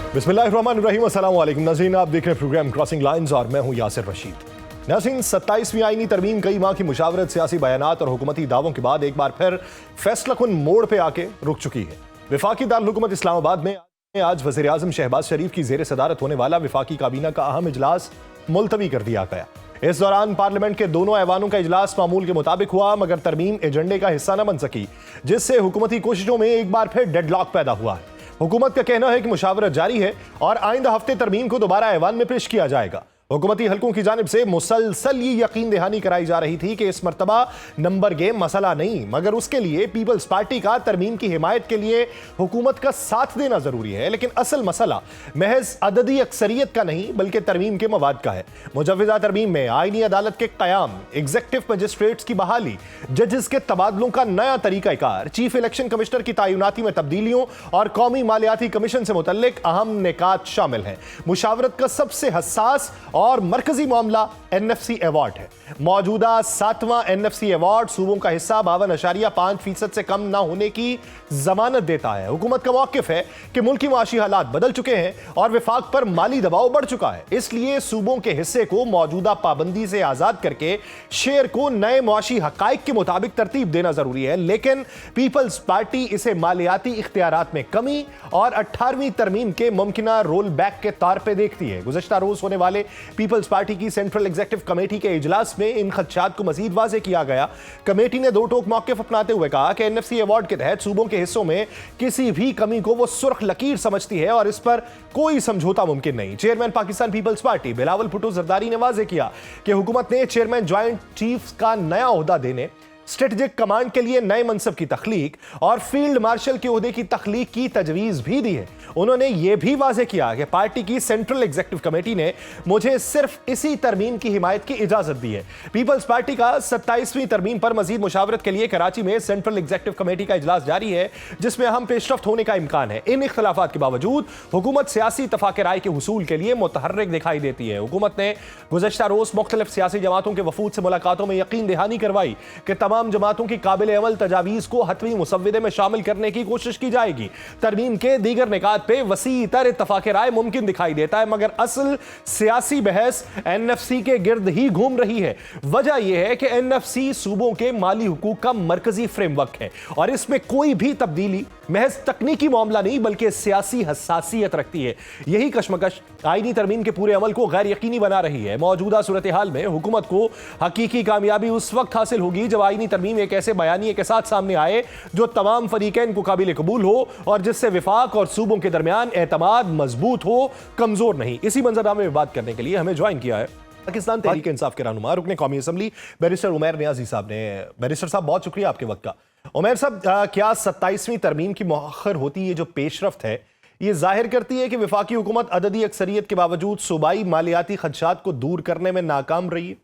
बिस्मिल्लाहिर्रहमानिर्रहीम, अस्सलाम वालेकुम नाज़रीन, आप देख रहे हैं प्रोग्राम क्रॉसिंग लाइंस और मैं हूं यासिर रशीद। नाज़रीन, 27वीं आईनी तरमीम कई माह की मुशावरत, सियासी बयानात और हुकूमती दावों के बाद एक बार फिर फैसलाकुन मोड़ पर आके रुक चुकी है। वफाकी दारुल इस्लामाबाद में आज वज़ीर आज़म शहबाज शरीफ की ज़ेर सदारत होने वाला वफाकी काबीना का अहम इजलास मुलतवी कर दिया गया। इस दौरान पार्लियामेंट के दोनों ऐवानों का इजलास मामूल के मुताबिक हुआ, मगर तरमीम एजेंडे का हिस्सा न बन सकी, जिससे हुकूमती कोशिशों में एक बार फिर डेडलॉक पैदा हुआ है। हुकूमत का कहना है कि मुशावरत जारी है और आइंदा हफ्ते तरमीम को दोबारा ऐवान में पेश किया जाएगा। हुकूमती हलकों की जानिब से मुसलसल ये यकीन दहानी कराई जा रही थी कि इस मरतबा नंबर गेम मसला नहीं, मगर उसके लिए पीपल्स पार्टी का तरमीम की हिमायत के लिए हुकूमत का साथ देना जरूरी है। लेकिन असल मसला महज अददी अक्सरियत का नहीं बल्कि तरमीम के मवाद का है। मुजव्वज़ा तरमीम में आईनी अदालत के क़याम, एग्जीक्यूटिव मजिस्ट्रेट्स की बहाली, जजेस के तबादलों का नया तरीकाकार, चीफ इलेक्शन कमिश्नर की तैनाती में तब्दीलियों और कौमी मालियाती कमीशन से मुतल्लिक अहम निकात शामिल हैं। मुशावरत का सबसे हसास और मरकजी मामला एनएफसी अवार्ड है। मौजूदा 7वां एनएफसी अवार्ड सूबों का हिस्सा 52.5% से कम न होने की जमानत देता है। हुकूमत का मौकिफ है कि मुल्की माशी हालात बदल चुके हैं और विफाक पर माली दबाव बढ़ चुका है, इसलिए सूबों के हिस्से को मौजूदा पाबंदी से आजाद करके शेयर को नए मुआशी हकाइक के मुताबिक तरतीब देना जरूरी है। लेकिन पीपल्स पार्टी इसे मालियाती इख्तियारात में कमी और 18वीं तरमीम के मुमकिना रोल बैक के तौर पर देखती है। गुज़श्ता रोज होने वाले पीपल्स पार्टी की सेंट्रल एग्जीक्यूटिव कमेटी के इजलास में इन खदशात को मजीद वाज़ेह किया गया। कमेटी ने दो टोक मौक़िफ़ अपनाते हुए कहा कि एनएफसी अवार्ड के तहत सूबों के हिस्सों में किसी भी कमी को वो सुर्ख लकीर समझती है और इस पर कोई समझौता मुमकिन नहीं। चेयरमैन पाकिस्तान पीपल्स पार्टी बिलावल भुट्टो जरदारी ने वाज़ेह किया कि हुकूमत ने चेयरमैन ज्वाइंट चीफ का नया ओहदा देने, स्ट्रेटेजिक कमांड के लिए नए मनसब की तख्लीक और फील्ड मार्शल के ओहदे की तख्लीक की तजवीज़ भी दी है। उन्होंने यह भी वाज़ेह किया कि पार्टी की सेंट्रल एग्जीक्यूटिव कमेटी ने मुझे सिर्फ इसी तरमीम की हिमायत की इजाजत दी है। पीपल्स पार्टी का 27वीं तरमीम पर मजीद मुशावरत के लिए कराची में सेंट्रल एग्जीक्यूटिव कमेटी का इजलास जारी है, जिसमें अहम पेशरफ्त होने का इम्कान है। इन इख्तलाफात के बावजूद हुकूमत सियासी इत्तफाक राय के हुसूल के लिए मुतहर्रिक दिखाई देती है। हुकूमत ने गुज़श्ता रोज मुख्तलिफ सियासी जमातों के वफूद से मुलाकातों में यकीन दहानी करवाई कि तमाम जमातों की काबिल अमल तजावीज़ को हतमी मुसव्विदे में शामिल करने की कोशिश की जाएगी। तरमीम के दीगर निकात पे वसी तर इत्तफाक राय मुमकिन दिखाई देता है, मगर असल सियासी बहस एनएफसी के गिर्द ही घूम रही है। वजह यह है कि एनएफसी सूबों के माली हुकूक का मरकजी फ्रेमवर्क है और इसमें कोई भी तब्दीली महज तकनीकी मामला नहीं बल्कि सियासी हसासियत रखती है। यही कशमकश आईनी तरमीम के पूरे अमल को गैर यकीनी बना रही है। मौजूदा सूरत हाल में हुकूमत को हकीकी कामयाबी उस वक्त हासिल होगी जब आईनी तरमीम एक ऐसे बयानिए के साथ सामने आए जो तमाम फरीकैन को काबिल कबूल हो और जिससे विफाक और सूबों के दरमियान एतमाद मजबूत हो, कमजोर नहीं। इसी मंजरनामे में बात करने के लिए हमें ज्वाइन किया है पाकिस्तान तहरीक इंसाफ के रहनुमा रुकने कौमी असम्बली बैरिस्टर उमैर नियाजी साहब ने। बैरिस्टर साहब, बहुत शुक्रिया आपके वक्त का। उमैर साहब, क्या 27वीं तरमीम की मौखर होती है जो पेशरफ्त है, ये जाहिर करती है कि वफाकी हुकूमत अददी अक्सरियत के बावजूद सूबाई मालियाती खदशात को दूर करने में नाकाम रही है?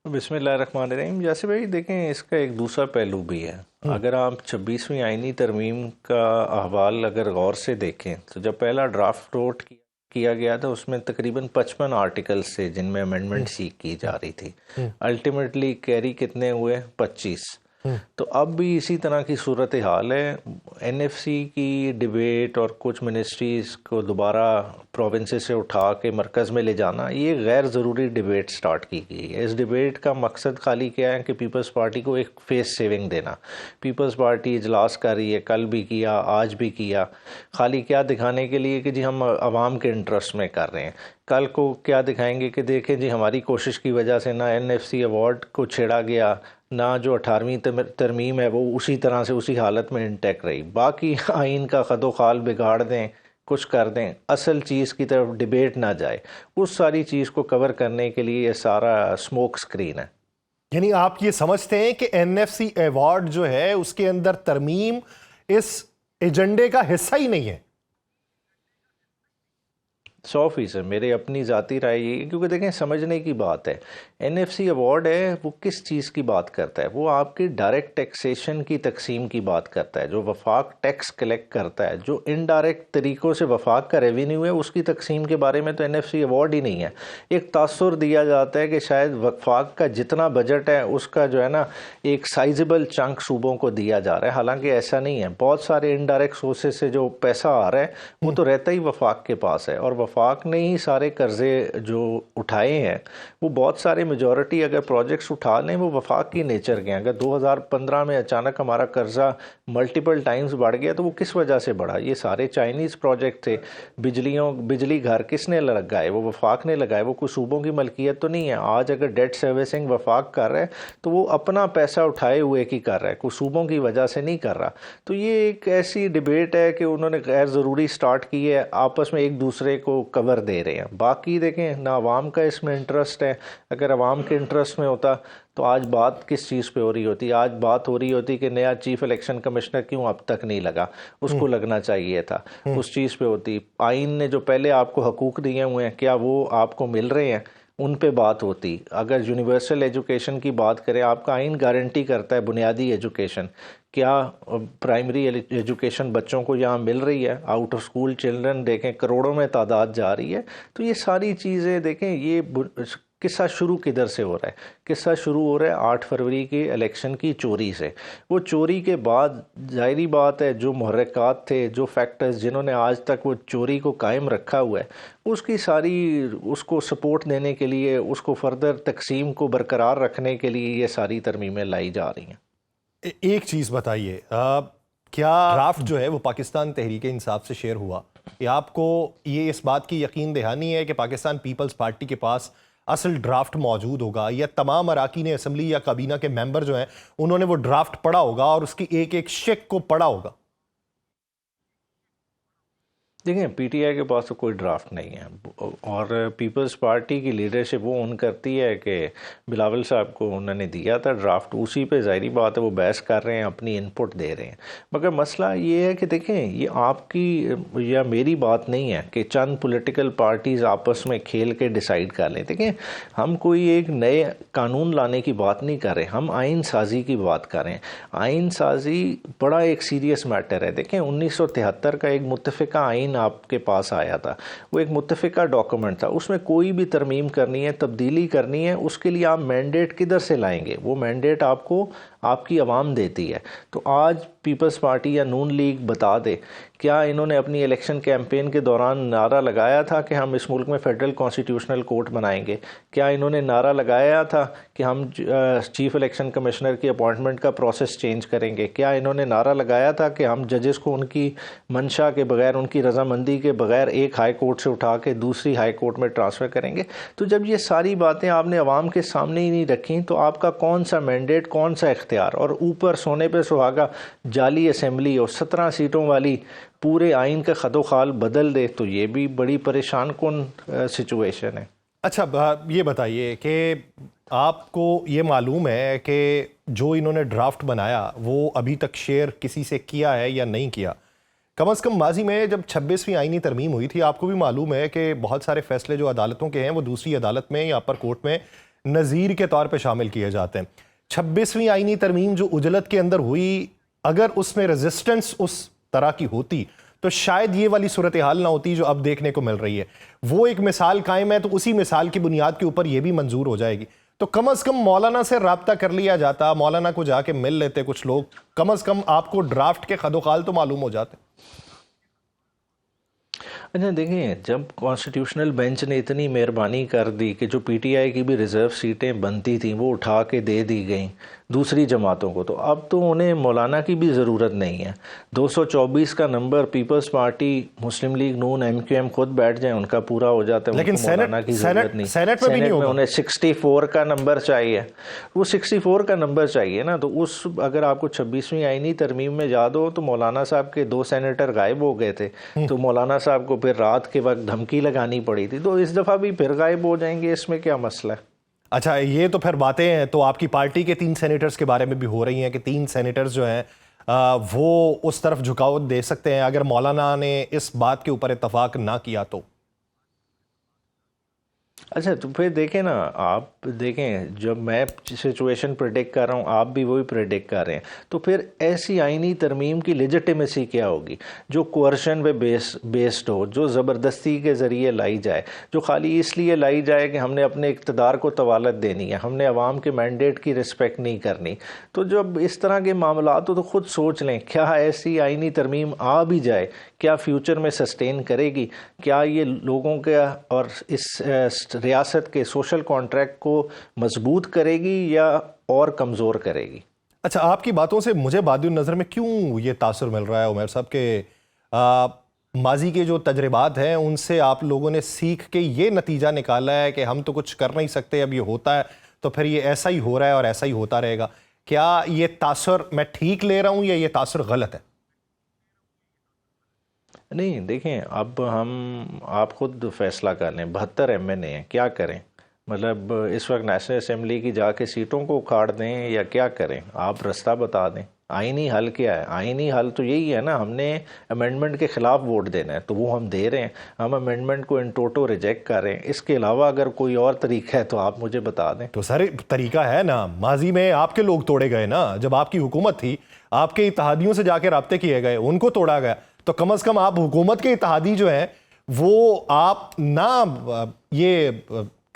बिस्मिल्लाहिर्रहमानिर्रहीम। जैसे भाई देखें, इसका एक दूसरा पहलू भी है। अगर आप 26वीं आईनी तरमीम का अहवाल अगर गौर से देखें तो जब पहला ड्राफ्ट नोट किया गया था उसमें तकरीबन 55 आर्टिकल्स थे जिनमें अमेंडमेंट सीख की जा रही थी। अल्टीमेटली कैरी कितने हुए? 25। तो अब भी इसी तरह की सूरत हाल है। एनएफसी की डिबेट और कुछ मिनिस्ट्रीज़ को दोबारा प्रोविंसेस से उठा के मरकज़ में ले जाना, ये गैर ज़रूरी डिबेट स्टार्ट की गई है। इस डिबेट का मकसद खाली क्या है कि पीपल्स पार्टी को एक फेस सेविंग देना। पीपल्स पार्टी इजलास कर रही है, कल भी किया, आज भी किया, खाली क्या दिखाने के लिए कि जी हम आवाम के इंटरेस्ट में कर रहे हैं। कल को क्या दिखाएंगे कि देखें जी हमारी कोशिश की वजह से ना एनएफसी अवार्ड को छेड़ा गया, ना जो 18वीं तरमीम है वो उसी तरह से उसी हालत में इंटैक्ट रही। बाकी आइन का खदो खाल बिगाड़ दें, कुछ कर दें, असल चीज़ की तरफ डिबेट ना जाए, उस सारी चीज़ को कवर करने के लिए ये सारा स्मोक स्क्रीन है। यानी आप ये समझते हैं कि एनएफसी अवार्ड जो है उसके अंदर तरमीम इस एजेंडे का हिस्सा ही नहीं है? 100% मेरी अपनी ज़ाती राय ये है, क्योंकि देखें समझने की बात है, NFC अवार्ड है वो किस चीज़ की बात करता है, वो आपकी डायरेक्ट टैक्सेशन की तकसीम की बात करता है, जो वफाक टैक्स कलेक्ट करता है, जो इनडायरेक्ट तरीक़ों से वफाक का रेवेन्यू है उसकी तकसीम के बारे में तो NFC अवार्ड ही नहीं है। एक तासुर दिया जाता है कि शायद वफाक का जितना बजट है उसका जो है ना एक साइजेबल चंक सूबों को दिया जा रहा है, हालांकि ऐसा नहीं है। बहुत सारे इनडायरेक्ट सोर्सेज से जो पैसा आ रहा है वो तो रहता ही वफाक के पास है, और वफाक ने ही सारे कर्जे जो उठाए हैं वो बहुत सारे मेजॉरिटी अगर प्रोजेक्ट्स उठा लें वो वफाक की नेचर के हैं। अगर 2015 में अचानक हमारा कर्जा मल्टीपल टाइम्स बढ़ गया तो वो किस वजह से बढ़ा? ये सारे चाइनीज़ प्रोजेक्ट थे। बिजली घर किसने लगाए? वो वफाक ने लगाए, वो कोई सूबों की मलकियत तो नहीं है। आज अगर डेट सर्विसिंग वफाक कर रहा है तो वो अपना पैसा उठाए हुए की कर रहा है, कोई सूबों की वजह से नहीं कर रहा। तो ये एक ऐसी डिबेट है कि उन्होंने गैर ज़रूरी स्टार्ट की है, आपस में एक दूसरे को कवर दे रहे हैं। बाकी देखें ना आवाम का इसमें इंटरेस्ट है, अगर आवाम के इंटरेस्ट में होता तो आज बात किस चीज़ पे हो रही होती? आज बात हो रही होती कि नया चीफ इलेक्शन कमिश्नर क्यों अब तक नहीं लगा, उसको लगना चाहिए था, उस चीज़ पे होती। आइन ने जो पहले आपको हकूक़ दिए हुए हैं क्या वो आपको मिल रहे हैं, उन पे बात होती। अगर यूनिवर्सल एजुकेशन की बात करें, आपका आइन गारंटी करता है बुनियादी एजुकेशन, क्या प्राइमरी एजुकेशन बच्चों को यहाँ मिल रही है? आउट ऑफ स्कूल चिल्ड्रन देखें करोड़ों में तादाद जा रही है। तो ये सारी चीज़ें देखें, ये किस्सा शुरू किधर से हो रहा है? किस्सा शुरू हो रहा है 8 फरवरी के इलेक्शन की चोरी से। वो चोरी के बाद ज़ाहिरी बात है जो मुहर्रिकात थे, जो फैक्टर्स जिन्होंने आज तक वो चोरी को कायम रखा हुआ है, उसकी सारी उसको सपोर्ट देने के लिए, उसको फर्दर तकसीम को बरकरार रखने के लिए ये सारी तरमीमें लाई जा रही हैं। एक चीज़ बताइए, क्या ड्राफ्ट जो है वो पाकिस्तान तहरीक इंसाफ से शेयर हुआ, या आपको ये इस बात की यकीन दहानी है कि पाकिस्तान पीपल्स पार्टी के पास असल ड्राफ्ट मौजूद होगा, या तमाम अराकीन असम्बली या काबीना के मेंबर जो हैं उन्होंने वो ड्राफ्ट पढ़ा होगा और उसकी एक एक शिक को पढ़ा होगा? देखिए पीटीआई के पास तो कोई ड्राफ्ट नहीं है, और पीपल्स पार्टी की लीडरशिप वो ऑन करती है कि बिलावल साहब को उन्होंने दिया था ड्राफ्ट, उसी पे ज़ाहिरी बात है वो बहस कर रहे हैं, अपनी इनपुट दे रहे हैं। मगर मसला ये है कि देखें ये आपकी या मेरी बात नहीं है कि चंद पॉलिटिकल पार्टीज़ आपस में खेल के डिसाइड कर लें। देखें हम कोई एक नए कानून लाने की बात नहीं कर रहे, हम आइन साजी की बात कर रहे हैं। आइन साजी बड़ा एक सीरियस मैटर है। देखें 1973 का एक मुत्तफ़िका आइन आपके पास आया था, वो एक मुत्तफ़िका डॉक्यूमेंट था, उसमें कोई भी तरमीम करनी है, तब्दीली करनी है, उसके लिए आप मैंडेट किधर से लाएंगे? वो मैंडेट आपको आपकी आवाम देती है। तो आज पीपल्स पार्टी या नून लीग बता दे, क्या इन्होंने अपनी इलेक्शन कैंपेन के दौरान नारा लगाया था कि हम इस मुल्क में फेडरल कॉन्स्टिट्यूशनल कोर्ट बनाएंगे? क्या इन्होंने नारा लगाया था कि हम चीफ इलेक्शन कमिश्नर की अपॉइंटमेंट का प्रोसेस चेंज करेंगे? क्या इन्होंने नारा लगाया था कि हम जजेस को उनकी मंशा के बगैर, उनकी रजामंदी के बगैर एक हाई कोर्ट से उठा के दूसरी हाई कोर्ट में ट्रांसफ़र करेंगे? तो जब ये सारी बातें आपने अवाम के सामने ही नहीं रखी तो आपका कौन सा मैंडेट, कौन सा इख्तियार? और ऊपर सोने पे सुहागा जाली असेंबली और 17 सीटों वाली पूरे आइन का खदोखाल बदल दे, तो ये भी बड़ी परेशान कौन सिचुएशन है। अच्छा ये बताइए कि आपको ये मालूम है कि जो इन्होंने ड्राफ्ट बनाया वो अभी तक शेयर किसी से किया है या नहीं किया? कम से कम माजी में जब 26वीं आईनी तरमीम हुई थी, आपको भी मालूम है कि बहुत सारे फैसले जो अदालतों के हैं वो दूसरी अदालत में या अपर कोर्ट में नज़ीर के तौर पे शामिल किए जाते हैं। 26वीं आईनी तरमीम जो उजलत के अंदर हुई, अगर उसमें रेजिस्टेंस उस तरह की होती तो शायद ये वाली सूरत हाल ना होती जो अब देखने को मिल रही है। वो एक मिसाल कायम है तो उसी मिसाल की बुनियाद के ऊपर ये भी मंजूर हो जाएगी। तो कम से कम मौलाना से रब्ता कर लिया जाता, मौलाना को जाके मिल लेते कुछ लोग, कम से कम आपको ड्राफ्ट के खदोखाल तो मालूम हो जाते। अच्छा देखें, जब कॉन्स्टिट्यूशनल बेंच ने इतनी मेहरबानी कर दी कि जो पीटीआई की भी रिज़र्व सीटें बनती थीं वो उठा के दे दी गई दूसरी जमातों को, तो अब तो उन्हें मौलाना की भी ज़रूरत नहीं है। 224 का नंबर पीपल्स पार्टी, मुस्लिम लीग, नून, MQM खुद बैठ जाए उनका पूरा हो जाता है, लेकिन मौलाना की ज़रूरत नहीं। सेनेट में भी नहीं होगा। उन्हें 64 का नंबर चाहिए, वो 64 का नंबर चाहिए ना। तो उस अगर आपको 26वीं आईनी तरमीम में याद हो तो मौलाना साहब के 2 सेनेटर गायब हो गए थे, तो मौलाना साहब को फिर रात के वक्त धमकी लगानी पड़ी थी, तो इस दफ़ा भी फिर गायब हो जाएंगे, इसमें क्या मसला है? अच्छा ये तो फिर बातें हैं, तो आपकी पार्टी के 3 सेनेटर्स के बारे में भी हो रही हैं कि 3 सेनेटर्स जो हैं वो उस तरफ झुकाव दे सकते हैं अगर मौलाना ने इस बात के ऊपर इत्तफाक ना किया तो। अच्छा, तो फिर देखें ना, आप देखें जब मैं सिचुएशन प्रेडिक्ट कर रहा हूँ, आप भी वही प्रेडिक्ट कर रहे हैं, तो फिर ऐसी आईनी तरमीम की लेजिटिमेसी क्या होगी जो कोर्शन पे बेस्ड हो, जो ज़बरदस्ती के ज़रिए लाई जाए, जो खाली इसलिए लाई जाए कि हमने अपने इक़्तिदार को तवालत देनी है, हमने अवाम के मैंडेट की रिस्पेक्ट नहीं करनी। तो जब इस तरह के मामला हो तो खुद सोच लें, क्या ऐसी आईनी तरमीम आ भी जाए, क्या फ्यूचर में सस्टेन करेगी? क्या ये लोगों के और इस रियासत के सोशल कॉन्ट्रैक्ट को मजबूत करेगी या और कमज़ोर करेगी? अच्छा, आपकी बातों से मुझे बादिल नज़र में क्यों ये तासुर मिल रहा है उमर साहब के माजी के जो तजर्बात हैं उनसे आप लोगों ने सीख के ये नतीजा निकाला है कि हम तो कुछ कर नहीं सकते, अब ये होता है तो फिर ये ऐसा ही हो रहा है और ऐसा ही होता रहेगा। क्या ये तासुर मैं ठीक ले रहा हूँ या ये तासुर गलत है? नहीं, देखें, अब आप खुद फैसला कर लें। 72 MNA हैं, क्या करें? मतलब इस वक्त नेशनल असम्बली की जाके सीटों को उखाड़ दें या क्या करें? आप रास्ता बता दें। आईनी हल क्या है? आईनी हल तो यही है ना, हमने अमेंडमेंट के ख़िलाफ़ वोट देना है, तो वो हम दे रहे हैं। हम अमेंडमेंट को इन टोटो रिजेक्ट कर रहे हैं। इसके अलावा अगर कोई और तरीका है तो आप मुझे बता दें। तो सर तरीका है ना, माजी में आपके लोग तोड़े गए ना, जब आपकी हुकूमत थी आपके इत्तेहादियों से जाके राब्ते किए गए, उनको तोड़ा गया। तो कम से कम आप हुकूमत के इत्तेहादी जो हैं वो आप ना ये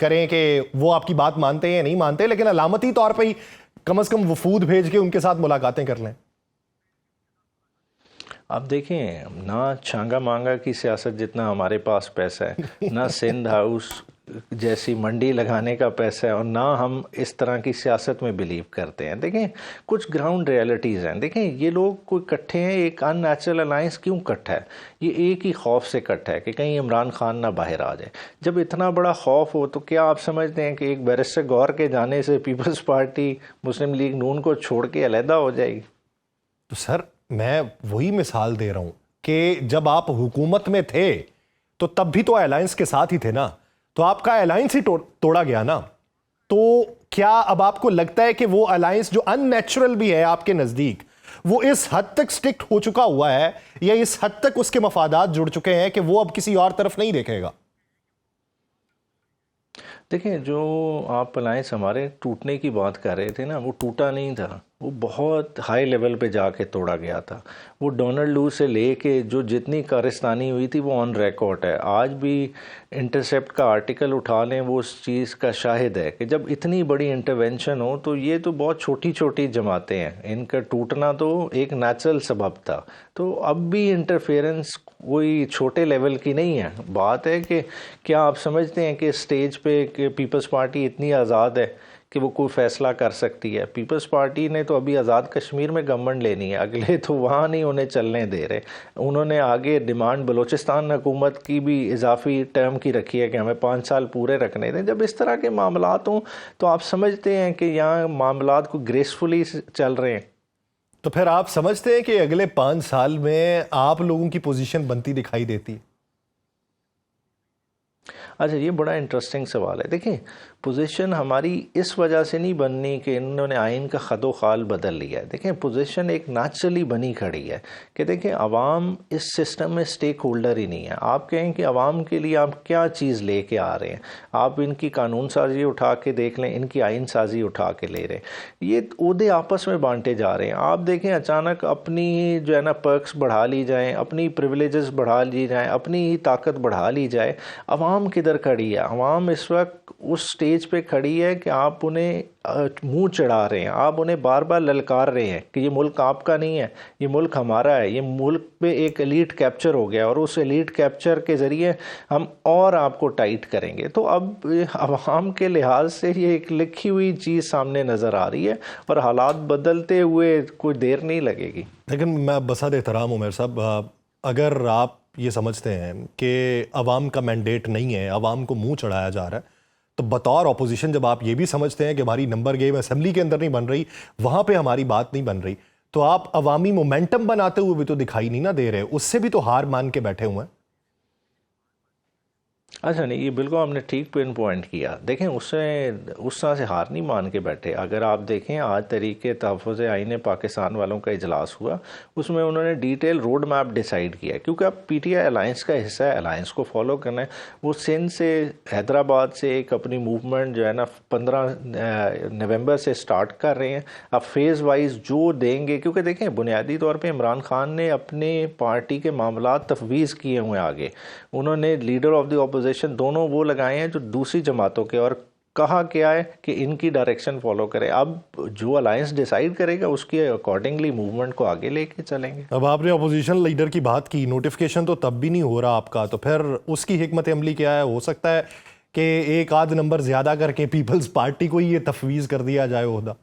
करें कि वो आपकी बात मानते हैं या नहीं मानते, लेकिन अलामती तौर पे ही कम से कम वफूद भेज के उनके साथ मुलाकातें कर लें। आप देखें ना, छांगा मांगा की सियासत जितना हमारे पास पैसा है, ना सिंध हाउस जैसी मंडी लगाने का पैसा है, और ना हम इस तरह की सियासत में बिलीव करते हैं। देखें, कुछ ग्राउंड रियलिटीज़ हैं। देखें, ये लोग कोई इकट्ठे हैं, एक अननेचुरल अलायंस क्यों इकट्ठा है? ये एक ही खौफ से इकट्ठा है कि कहीं इमरान खान ना बाहर आ जाए। जब इतना बड़ा खौफ हो तो क्या आप समझते हैं कि एक बैरिस्टर गौर के जाने से पीपल्स पार्टी मुस्लिम लीग नून को छोड़ के अलहदा हो जाएगी? तो सर मैं वही मिसाल दे रहा हूं कि जब आप हुकूमत में थे तो तब भी तो अलायंस के साथ ही थे ना, तो आपका अलायंस ही तोड़ा गया ना। तो क्या अब आपको लगता है कि वो अलायंस जो अननेचुरल भी है आपके नजदीक, वो इस हद तक स्ट्रिक्ट हो चुका हुआ है या इस हद तक उसके मफादात जुड़ चुके हैं कि वो अब किसी और तरफ नहीं देखेगा? देखिए, जो आप अलायंस हमारे टूटने की बात कर रहे थे ना, वो टूटा नहीं था, वो बहुत हाई लेवल पे जाके तोड़ा गया था। वो डोनाल्ड लू से लेके जो जितनी कारस्तानी हुई थी वो ऑन रिकॉर्ड है। आज भी इंटरसेप्ट का आर्टिकल उठा लें, वो उस चीज़ का शाहिद है कि जब इतनी बड़ी इंटरवेंशन हो तो ये तो बहुत छोटी छोटी जमातें हैं, इनका टूटना तो एक नेचुरल सबब था। तो अब भी इंटरफेरेंस कोई छोटे लेवल की नहीं है। बात है कि क्या आप समझते हैं कि स्टेज पे कि पीपल्स पार्टी इतनी आज़ाद है कि वो कोई फ़ैसला कर सकती है? पीपल्स पार्टी ने तो अभी आज़ाद कश्मीर में गवर्नमेंट लेनी है, अगले तो वहाँ नहीं उन्हें चलने दे रहे। उन्होंने आगे डिमांड बलूचिस्तान हुकूमत की भी इजाफी टर्म की रखी है कि हमें 5 साल पूरे रखने दें। जब इस तरह के मामलात हों तो आप समझते हैं कि यहाँ मामलात को ग्रेसफुली चल रहे हैं। तो फिर आप समझते हैं कि अगले 5 साल में आप लोगों की पोजीशन बनती दिखाई देती है? अच्छा, ये बड़ा इंटरेस्टिंग सवाल है। देखिए, पोजीशन हमारी इस वजह से नहीं बननी कि इन्होंने आइन का ख़द ख़ाल बदल लिया है। देखें, पोजीशन एक नेचुरली बनी खड़ी है कि देखें, अवाम इस सिस्टम में स्टेक होल्डर ही नहीं है। आप कहें कि अवाम के लिए आप क्या चीज़ लेके आ रहे हैं, आप इनकी कानून साजी उठा के देख लें, इनकी आइन साजी उठा के ले रहे हैं, ये ओहदे आपस में बांटे जा रहे हैं। आप देखें, अचानक अपनी जो है ना पर्क्स बढ़ा ली जाएँ, अपनी प्रिविलेजेस बढ़ा ली जाएँ, अपनी ही ताकत बढ़ा ली जाए। अवाम किधर खड़ी है? अवाम इस वक्त उस स्टेज पे खड़ी है कि आप उन्हें मुंह चढ़ा रहे हैं, आप उन्हें बार बार ललकार रहे हैं कि ये मुल्क आपका नहीं है, ये मुल्क हमारा है। ये मुल्क पे एक एलीट कैप्चर हो गया और उस एलीट कैप्चर के ज़रिए हम और आपको टाइट करेंगे। तो अब अवाम के लिहाज से ये एक लिखी हुई चीज़ सामने नज़र आ रही है और हालात बदलते हुए कोई देर नहीं लगेगी। लेकिन मैं बसात एहतराम उमर साहब, अगर आप ये समझते हैं कि अवाम का मैंडेट नहीं है, अवाम को मुंह चढ़ाया जा रहा है, तो बतौर ऑपोजिशन जब आप ये भी समझते हैं कि हमारी नंबर गेम असेंबली के अंदर नहीं बन रही, वहाँ पे हमारी बात नहीं बन रही, तो आप अवामी मोमेंटम बनाते हुए भी तो दिखाई नहीं ना दे रहे, उससे भी तो हार मान के बैठे हुए हैं। अच्छा नहीं, ये बिल्कुल आपने ठीक पिन पॉइंट किया। देखें उससे उस तरह से हार नहीं मान के बैठे। अगर आप देखें आज तरीके तहफ़्फ़ुज़ आईन पाकिस्तान वालों का इजलास हुआ, उसमें उन्होंने डिटेल रोड मैप डिसाइड किया, क्योंकि अब पीटीआई अलायंस का हिस्सा है, अलायंस को फॉलो करना है। वो सिंध से हैदराबाद से एक अपनी मूवमेंट जो है ना 15 नवंबर से स्टार्ट कर रहे हैं। अब फेज़ वाइज जो देंगे, क्योंकि देखें बुनियादी तौर पर इमरान खान ने अपने पार्टी के मामला तफवीज़ किए हुए आगे, उन्होंने लीडर ऑफ द ऑपोजिशन दोनों वो लगाए हैं जो दूसरी जमातों के, और कहा क्या है कि इनकी डायरेक्शन फॉलो करें। अब जो अलायंस डिसाइड करेगा उसके अकॉर्डिंगली मूवमेंट को आगे लेके चलेंगे। अब आपने अपोजिशन लीडर की बात की, नोटिफिकेशन तो तब भी नहीं हो रहा आपका, तो फिर उसकी हिकमत अमली क्या है? हो सकता है कि एक आध नंबर ज्यादा करके पीपल्स पार्टी को ही ये तफवीज़ कर दिया जाए ओहदा।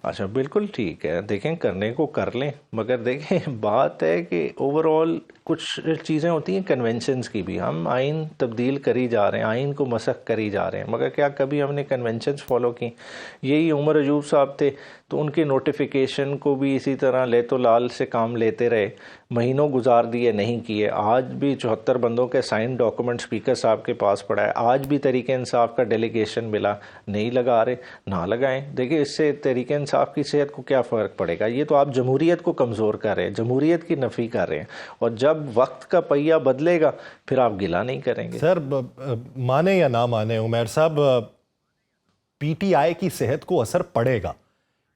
अच्छा बिल्कुल ठीक है, देखें करने को कर लें, मगर देखें बात है कि ओवरऑल कुछ चीज़ें होती हैं कन्वेंशंस की भी। हम आइन तब्दील करी जा रहे हैं, आइन को मसख करी जा रहे हैं, मगर क्या कभी हमने कन्वेंशंस फॉलो की? यही उमर अयूब साहब थे तो उनके नोटिफिकेशन को भी इसी तरह ले तो लाल से काम लेते रहे, महीनों गुजार दिए, नहीं किए। आज भी 74 बंदों के साइन डॉक्यूमेंट स्पीकर साहब के पास पड़ा है, आज भी तरीके इंसाफ का डेलीगेशन मिला, नहीं लगा रहे, ना लगाएं। देखिए इससे तरीके इंसाफ की सेहत को क्या फ़र्क पड़ेगा? ये तो आप जमहूरियत को कमज़ोर कर रहे हैं, जमहूरियत की नफ़ी कर रहे हैं, और जब वक्त का पहिया बदलेगा फिर आप गिला नहीं करेंगे। सर माने या ना माने उमर साहब, पीटीआई की सेहत को असर पड़ेगा।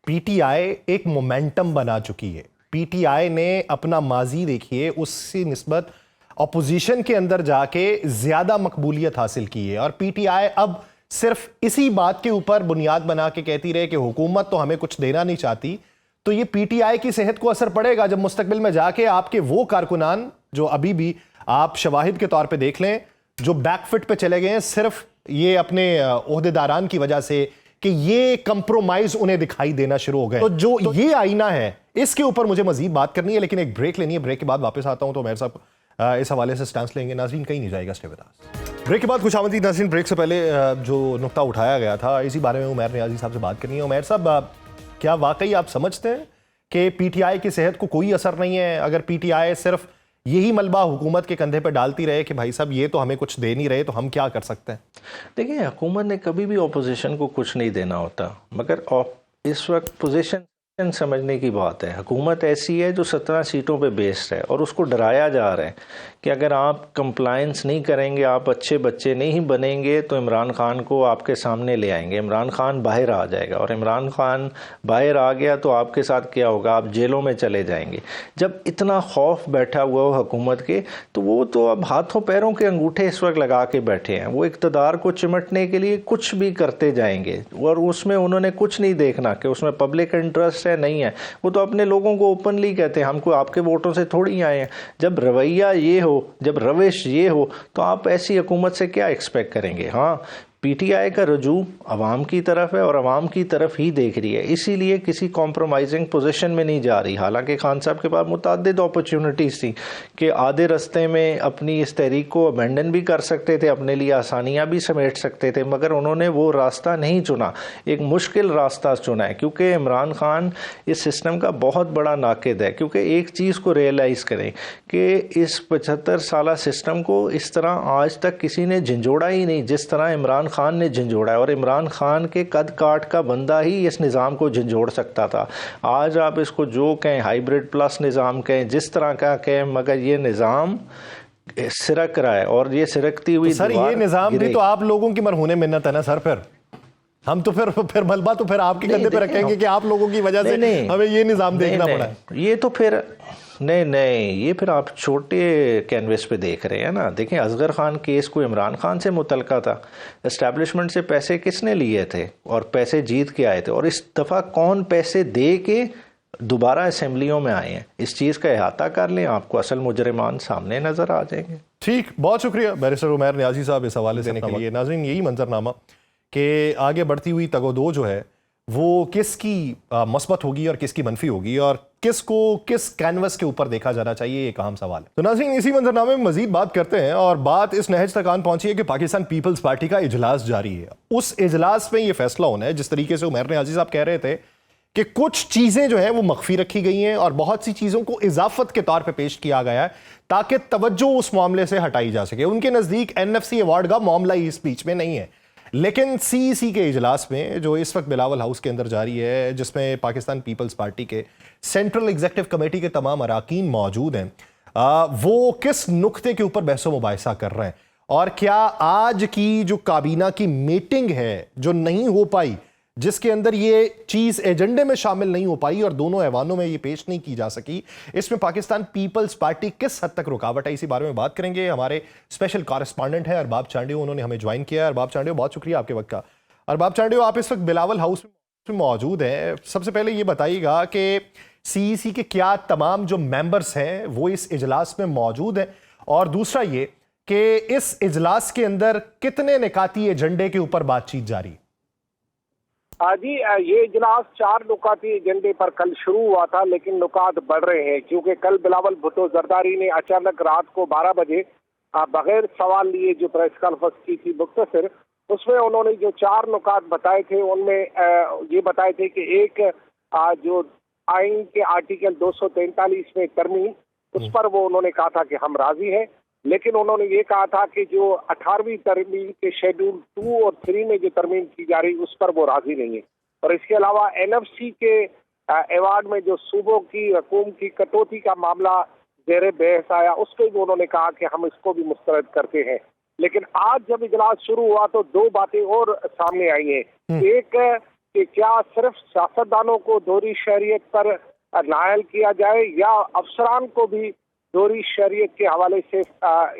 पीटीआई एक मोमेंटम बना चुकी है। पीटीआई ने अपना माजी देखिए उससे निस्बत अपोजिशन के अंदर जाके ज्यादा मकबूलियत हासिल की है, और पीटीआई अब सिर्फ इसी बात के ऊपर बुनियाद बना के कहती रहे कि हुकूमत तो हमें कुछ देना नहीं चाहती। तो ये पीटीआई की सेहत को असर पड़ेगा जब मुस्तकबिल में जाके आपके वो कारकुनान जो अभी भी आप शवाहिद के तौर पे देख लें जो बैकफिट पे चले गए हैं सिर्फ ये अपने ओहदेदारान की वजह से कि ये कंप्रोमाइज उन्हें दिखाई देना शुरू हो गए। तो जो ये आईना है इसके ऊपर मुझे मजीद बात करनी है, लेकिन एक ब्रेक लेनी है। ब्रेक के बाद वापस आता हूं तो मेरे साहब इस हवाले से स्टांस लेंगे। नाज़रीन कहीं नहीं जाएगा, स्टे विद अस। ब्रेक के बाद खुशामदीद नाज़रीन। ब्रेक से पहले जो नुक्ता उठाया गया था इसी बारे में उमैर नियाज़ी साहब से बात करनी है। उमैर साहब, क्या वाकई आप समझते हैं कि पीटीआई की सेहत को कोई असर नहीं है अगर पीटीआई सिर्फ यही मलबा हुकूमत के कंधे पर डालती रहे कि भाई साहब ये तो हमें कुछ दे नहीं रहे, तो हम क्या कर सकते हैं? देखिए हुकूमत ने कभी भी ऑपोजिशन को कुछ नहीं देना होता, मगर इस वक्त पोजीशन समझने की बात है। हुकूमत ऐसी है जो 17 सीटों पे बेस्ड है, और उसको डराया जा रहा है कि अगर आप कंप्लायंस नहीं करेंगे, आप अच्छे बच्चे नहीं बनेंगे, तो इमरान खान को आपके सामने ले आएंगे, इमरान खान बाहर आ जाएगा, और इमरान खान बाहर आ गया तो आपके साथ क्या होगा? आप जेलों में चले जाएंगे। जब इतना खौफ बैठा हुआ हो हुकूमत के, तो वो तो अब हाथों पैरों के अंगूठे इस वक्त लगा के बैठे हैं। वो इक़्तिदार को चिमटने के लिए कुछ भी करते जाएंगे, और उसमें उन्होंने कुछ नहीं देखना कि उसमें पब्लिक इंटरेस्ट है नहीं है। वो तो अपने लोगों को ओपनली कहते हैं हमको आपके वोटों से थोड़ी आए हैं। जब रवैया ये हो, जब रविश ये हो, तो आप ऐसी हुकूमत से क्या एक्सपेक्ट करेंगे? हाँ, पीटीआई का रुजू अवाम की तरफ है और अवाम की तरफ ही देख रही है, इसीलिए किसी कॉम्प्रोमाइजिंग पोजीशन में नहीं जा रही। हालांकि खान साहब के पास मुतअद्दिद अपॉर्चुनिटीज़ थी कि आधे रास्ते में अपनी इस तहरीक को अबेंडन भी कर सकते थे, अपने लिए आसानियां भी समेट सकते थे, मगर उन्होंने वो रास्ता नहीं चुना, एक मुश्किल रास्ता चुना है। क्योंकि इमरान खान इस सिस्टम का बहुत बड़ा नाकिद है। क्योंकि एक चीज़ को रियलाइज़ करें कि इस 75 साला सिस्टम को इस तरह आज तक किसी ने झंझोड़ा ही नहीं जिस तरह इमरान खान ने झंझोड़ा है, और इमरान खान के कद काट का बंदा ही इस निज़ाम को झंझोड़ सकता था। आज आप इसको जो कहें, हाइब्रिड प्लस निज़ाम कहें, जिस तरह का कहें, मगर ये निज़ाम सिरक रहा है, और ये सिरकती हुई तो सर ये निज़ाम भी तो आप लोगों की मरहूने मिन्नत है ना सर। फिर हम तो फिर मलबा तो फिर आपके कंधे पे रखेंगे कि आप लोगों की वजह से हमें ये निज़ाम देखना पड़ा है। ये तो फिर नहीं, ये फिर आप छोटे कैनवस पे देख रहे हैं ना। देखें असगर खान केस को इमरान खान से मुतलका था, एस्टैब्लिशमेंट से पैसे किसने लिए थे और पैसे जीत के आए थे, और इस दफ़ा कौन पैसे दे के दोबारा असेंबलियों में आए हैं, इस चीज़ का अहाता कर लें, आपको असल मुजरिमान सामने नज़र आ जाएंगे। ठीक, बहुत शुक्रिया बैरिस्टर उमैर नियाज़ी साहब इस हवाले देने के लिए। नाज़रीन यही मंजरनामा कि आगे बढ़ती हुई तगोदो जो है वो किसकी मस्बत होगी और किसकी मनफी होगी, और किसको किस कैनवस के ऊपर देखा जाना चाहिए, एक अहम सवाल है। तो नाज़रीन इसी मंजरनामे में मजीद बात करते हैं, और बात इस नहज तक आन पहुंची है कि पाकिस्तान पीपल्स पार्टी का इजलास जारी है। उस इजलास में ये फैसला होना है, जिस तरीके से उमैर नियाज़ी साहब कह रहे थे कि कुछ चीजें जो है वो मख्फी रखी गई हैं और बहुत सी चीजों को इजाफत के तौर पे पेश किया गया है ताकि तवज्जो उस मामले से हटाई जा सके। उनके नजदीक एनएफसी अवार्ड का मामला ही इस बीच में नहीं है, लेकिन सीईसी के इजलास में जो इस वक्त बिलावल हाउस के अंदर जारी है, जिसमें पाकिस्तान पीपल्स पार्टी के सेंट्रल एग्जीक्यूटिव कमेटी के तमाम अराकीन मौजूद हैं, वो किस नुक्ते के ऊपर बहसो मुबाहिसा कर रहे हैं और क्या आज की जो काबीना की मीटिंग है जो नहीं हो पाई, जिसके अंदर ये चीज एजेंडे में शामिल नहीं हो पाई और दोनों ऐवानों में ये पेश नहीं की जा सकी, इसमें पाकिस्तान पीपल्स पार्टी किस हद तक रुकावट है, इसी बारे में बात करेंगे। हमारे स्पेशल कॉरेस्पॉन्डेंट है अरबाब चांडियो, उन्होंने हमें ज्वाइन किया है। अरबाब चांडियो, बहुत शुक्रिया आपके वक्त का। अरबाब चांडियो, आप इस वक्त बिलावल हाउस में मौजूद हैं, सबसे पहले ये बताइएगा कि सीईसी के क्या तमाम जो मेंबर्स हैं वो इस इजलास में मौजूद हैं, और दूसरा ये कि इस इजलास के अंदर कितने निकाती एजेंडे के ऊपर बातचीत जारी? जी, ये इजलास 4 नुकाती एजेंडे पर कल शुरू हुआ था, लेकिन नुकात बढ़ रहे हैं क्योंकि कल बिलावल भुट्टो जरदारी ने अचानक रात को 12 बजे बगैर सवाल लिए जो प्रेस कॉन्फ्रेंस की थी मुख्तसर, उसमें उन्होंने जो 4 नुकात बताए थे उनमें ये बताए थे कि एक जो आइन के आर्टिकल 243 में तरमीम, उस पर वो उन्होंने कहा था कि हम राजी हैं, लेकिन उन्होंने ये कहा था कि जो 18वीं तरमीम के शेड्यूल 2 और 3 में जो तरमीम की जा रही उस पर वो राजी नहीं है। और इसके अलावा एनएफसी के अवार्ड में जो सूबों की रकूम की कटौती का मामला जेर बहस आया, उसके भी उन्होंने कहा कि हम इसको भी मुस्तरद करते हैं। लेकिन आज जब इजलास शुरू हुआ तो 2 बातें और सामने आई हैं। एक कि क्या सिर्फ सियासतदानों को दोहरी शरीयत पर नायल किया जाए या अफसरान को भी दोहरी शरीयत के हवाले से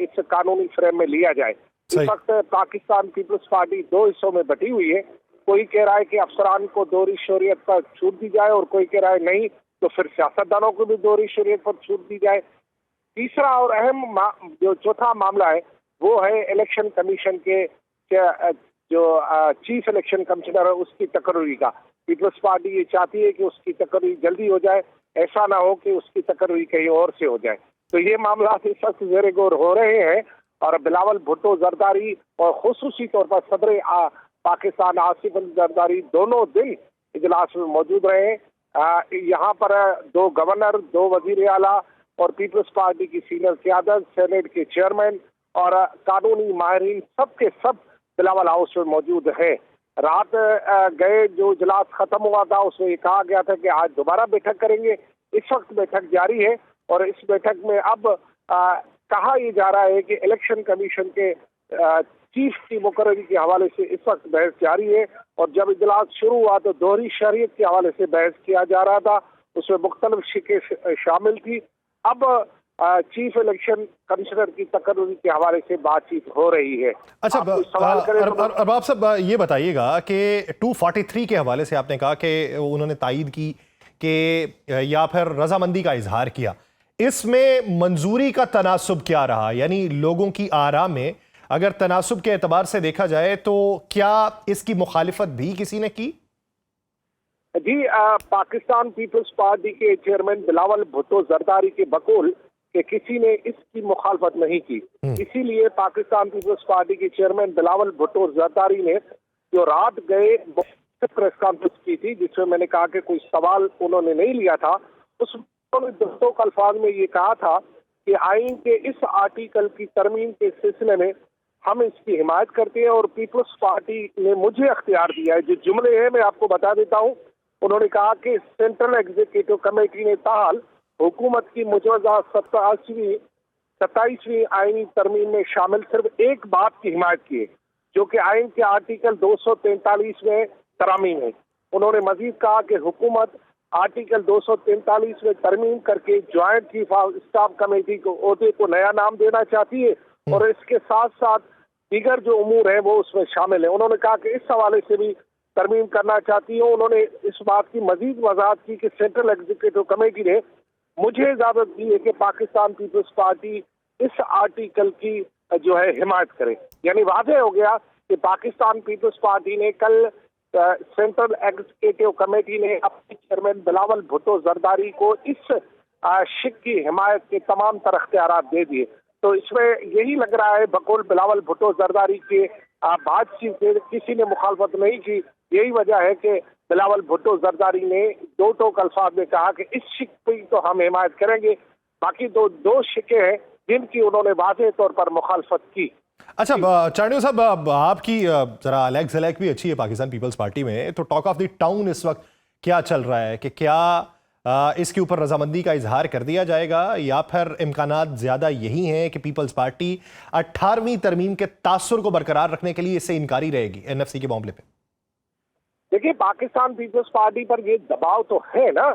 इस कानूनी फ्रेम में लिया जाए। इस वक्त पाकिस्तान पीपल्स पार्टी 2 हिस्सों में बटी हुई है। कोई कह रहा है कि अफसरान को दोहरी शरीयत पर छूट दी जाए और कोई कह रहा है नहीं तो फिर सियासतदानों को भी दोहरी शरीयत पर छूट दी जाए। तीसरा और अहम जो चौथा मामला है वो है इलेक्शन कमीशन के जो चीफ इलेक्शन कमिश्नर है उसकी तकर्री का। पीपल्स पार्टी ये चाहती है कि उसकी तकर्री जल्दी हो जाए, ऐसा ना हो कि उसकी तकर्री कहीं और से हो जाए। तो ये मामला इस वक्त ज़ेर गौर हो रहे हैं और बिलावल भुट्टो जरदारी और खुसूसी तौर पर सदर पाकिस्तान आसिफ अली जरदारी दोनों दिन इजलास में मौजूद रहे। यहाँ पर 2 गवर्नर, 2 वजीर आला और पीपल्स पार्टी की सीनियर क़यादत, सेनेट के चेयरमैन और कानूनी माहिरीन सबके सब बिलावल हाउस में मौजूद है। रात गए जो इजलास खत्म हुआ था उसमें ये कहा गया था कि आज दोबारा बैठक करेंगे। इस वक्त बैठक जारी है और इस बैठक में अब कहा यह जा रहा है कि इलेक्शन कमीशन के चीफ की मुकर्ररी के हवाले से इस वक्त बहस जारी है। और जब इजलास शुरू हुआ तो दोहरी शरीयत के हवाले से बहस किया जा रहा था, उसमें मुख्तलिफ शिकें शामिल थी। अब चीफ इलेक्शन कमिश्नर की तकर्री के हवाले से बातचीत हो रही है। अच्छा, अरबाब साहब ये बताइएगा कि 243 के हवाले से आपने कहा कि उन्होंने तायीद की कि या फिर रजामंदी का इजहार किया, इसमें मंजूरी का तनासुब क्या रहा? यानी लोगों की आरा में अगर तनासुब के एतबार से देखा जाए तो क्या इसकी मुखालिफत भी किसी ने की? जी, पाकिस्तान पीपल्स पार्टी के चेयरमैन बिलावल भुट्टो जरदारी के बकौल कि किसी ने इसकी मुखालफत नहीं की। इसीलिए पाकिस्तान पीपल्स पार्टी के चेयरमैन बिलावल भुट्टो जरदारी ने जो रात गए प्रेस कॉन्फ्रेंस की थी जिसमें मैंने कहा कि कोई सवाल उन्होंने नहीं लिया था, उसमें दोस्तों के अल्फाज में ये कहा था कि आइन के इस आर्टिकल की तरमीम के सिलसिले में हम इसकी हिमायत करते हैं और पीपल्स पार्टी ने मुझे अख्तियार दिया है। जो जुमले हैं मैं आपको बता देता हूँ। उन्होंने कहा कि सेंट्रल एग्जीक्यूटिव कमेटी ने ताहाल हुकूमत की मुजवजा 27वीं आईनी तरमीम में शामिल सिर्फ एक बात की हिमायत की है जो कि आइन के आर्टिकल 243 में तरामीम है। उन्होंने मजीद कहा कि हुकूमत आर्टिकल 243 में तरमीम करके joint chief of staff committee को ओहदे को नया नाम देना चाहती है और इसके साथ साथ दीगर जो उमूर है वो उसमें शामिल है। उन्होंने कहा कि इस हवाले से भी तरमीम करना चाहती है। उन्होंने इस बात की मजीद वजाहत की कि सेंट्रल एग्जीक्यूटिव कमेटी ने मुझे इजाजत दी है कि पाकिस्तान पीपल्स पार्टी इस आर्टिकल की जो है हिमायत करे। यानी वाज़ेह हो गया कि पाकिस्तान पीपल्स पार्टी ने कल सेंट्रल एग्जीक्यूटिव कमेटी ने अपने चेयरमैन बिलावल भुट्टो जरदारी को इस शिक की हिमायत के तमाम तर अख्तियारात दे दिए। तो इसमें यही लग रहा है बकौल बिलावल भुट्टो जरदारी के बातचीत से किसी ने मुखालफत नहीं की। यही वजह है कि बिलावल भुट्टो जरदारी ने दो टोक अल्फाज में कहा कि इस शिक की तो हम हिमायत करेंगे, बाकी दो शिके हैं जिनकी उन्होंने वाज़ेह तौर पर मुखालफत की। अच्छा चांडियो साहब, आपकी जरा अलग झलक भी अच्छी है पाकिस्तान पीपल्स पार्टी में, तो टॉक ऑफ द टाउन इस वक्त क्या चल रहा है कि क्या इसके ऊपर रजामंदी का इजहार कर दिया जाएगा या फिर इम्कानात ज्यादा यही हैं कि पीपल्स पार्टी 18वीं तरमीम के तासुर को बरकरार रखने के लिए इससे इनकारी रहेगी एनएफसी के मामले पे? देखिए, पाकिस्तान पीपल्स पार्टी पर ये दबाव तो है ना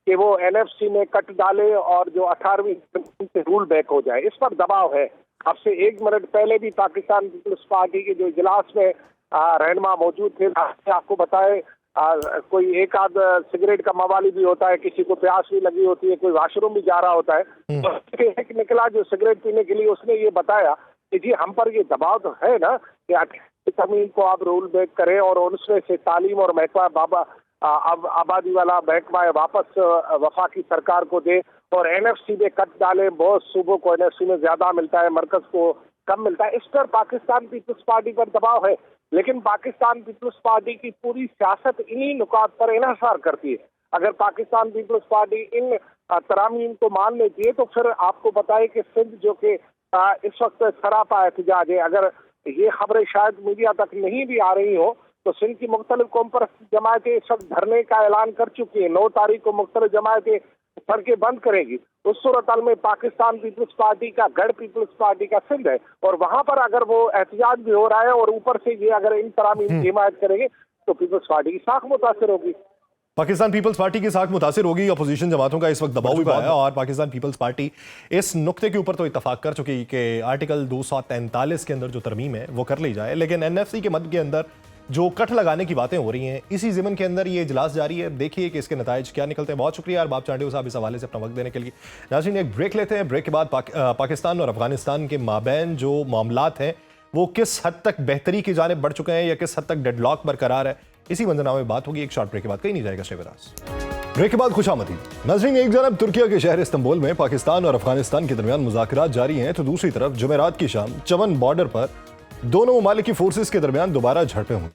कि वो एनएफसी में कट डाले और जो 18वीं से रूल बैक हो जाए, इस पर दबाव है। अब से 1 मिनट पहले भी पाकिस्तान पीपल्स पार्टी के जो इजलास में रहनुमा मौजूद थे, आपको बताए कोई एक आध सिगरेट का मवाली भी होता है, किसी को प्यास भी लगी होती है, कोई वॉशरूम भी जा रहा होता है, तो एक निकला जो सिगरेट पीने के लिए, उसने ये बताया कि जी हम पर ये दबाव तो है ना कि 18वीं तरमीम को आप रूल बैक करें और उसमें से तालीम और महकमा आबादी वाला महकमा वापस वफाकी सरकार को दे और एनएफसी में कट डाले। बहुत सूबों को एनएफसी में ज्यादा मिलता है, मरकज को कम मिलता है। इस पर पाकिस्तान पीपल्स पार्टी पर दबाव है, लेकिन पाकिस्तान पीपल्स पार्टी की पूरी सियासत इन्हीं नुकात पर इन्हिसार करती है। अगर पाकिस्तान पीपल्स पार्टी इन तरामीम को मान लेती है तो फिर आपको बताए कि सिंध जो कि इस वक्त सरापा एहतजाज है, अगर ये खबरें शायद मीडिया तक नहीं भी आ रही हो तो सिंध की मुख्तलिफ कौम परस्त जमायतें इस वक्त धरने का ऐलान कर चुकी है। 9 तारीख को मुख्तलिफ जमायतें सड़कें बंद करेगी। उस सूरत में पाकिस्तान पीपल्स पार्टी का गढ़ पीपल्स पार्टी का सिंध है और वहां पर अगर वो एहतजाज भी हो रहा है और ऊपर से ये अगर इन तरामीम की हिमायत करेंगे तो पीपल्स पार्टी की साख मुतासिर होगी। पाकिस्तान पीपल्स पार्टी की साख मुतासिर होगी। अपोजिशन जमातों का इस वक्त दबाव भी है और पाकिस्तान पीपल्स पार्टी इस नुक्ते के ऊपर तो इत्तफाक कर चुकी कि आर्टिकल 243 के अंदर जो तरमीम है वो कर ली जाए, लेकिन एनएफसी के मद के अंदर जो कट लगाने की बातें हो रही हैं, इसी ज़िमन के अंदर ये इजलास जारी है। देखिए कि इसके नताइज क्या निकलते हैं। बहुत शुक्रिया अरबाब चांडियो साहब इस हवाले से अपना वक्त देने के लिए। नाज़रीन, एक ब्रेक लेते हैं। ब्रेक के बाद पाकिस्तान और अफगानिस्तान के माबैन जो मामलात हैं वो किस हद तक बेहतरी की जानिब बढ़ चुके हैं या किस हद तक डेडलॉक बरकरार है, इसी मंजरनामे में बात होगी। एक शॉर्ट ब्रेक के बाद कहीं नहीं जाएगा। शेवराज ब्रेक के बाद खुशामदीद। नाज़रीन, एक जानब तुर्किया के शहर इस्तांबुल में पाकिस्तान और अफगानिस्तान के दरमियान मुज़ाकरात जारी हैं तो दूसरी तरफ जुमेरात की शाम चमन बॉर्डर पर दोनों ममालिक की फोर्सेस के दरमियान दोबारा झड़पें हुई।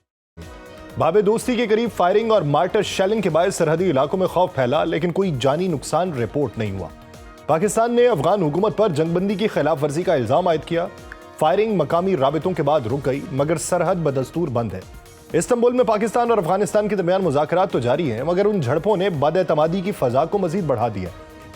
बाबे दोस्ती के करीब फायरिंग और मार्टर शेलिंग के बाद सरहदी इलाकों में खौफ फैला, लेकिन कोई जानी नुकसान रिपोर्ट नहीं हुआ। पाकिस्तान ने अफगान हुकूमत पर जंगबंदी की खिलाफ वर्जी का इल्जाम आयद किया। फायरिंग मकामी राबितों के बाद रुक गई, मगर सरहद बदस्तूर बंद है। इस्तांबुल में पाकिस्तान और अफगानिस्तान के दरमियान मुज़ाकरात तो जारी हैं, मगर उन झड़पों ने बद-एतमादी की फजा को मजीद बढ़ा दिया।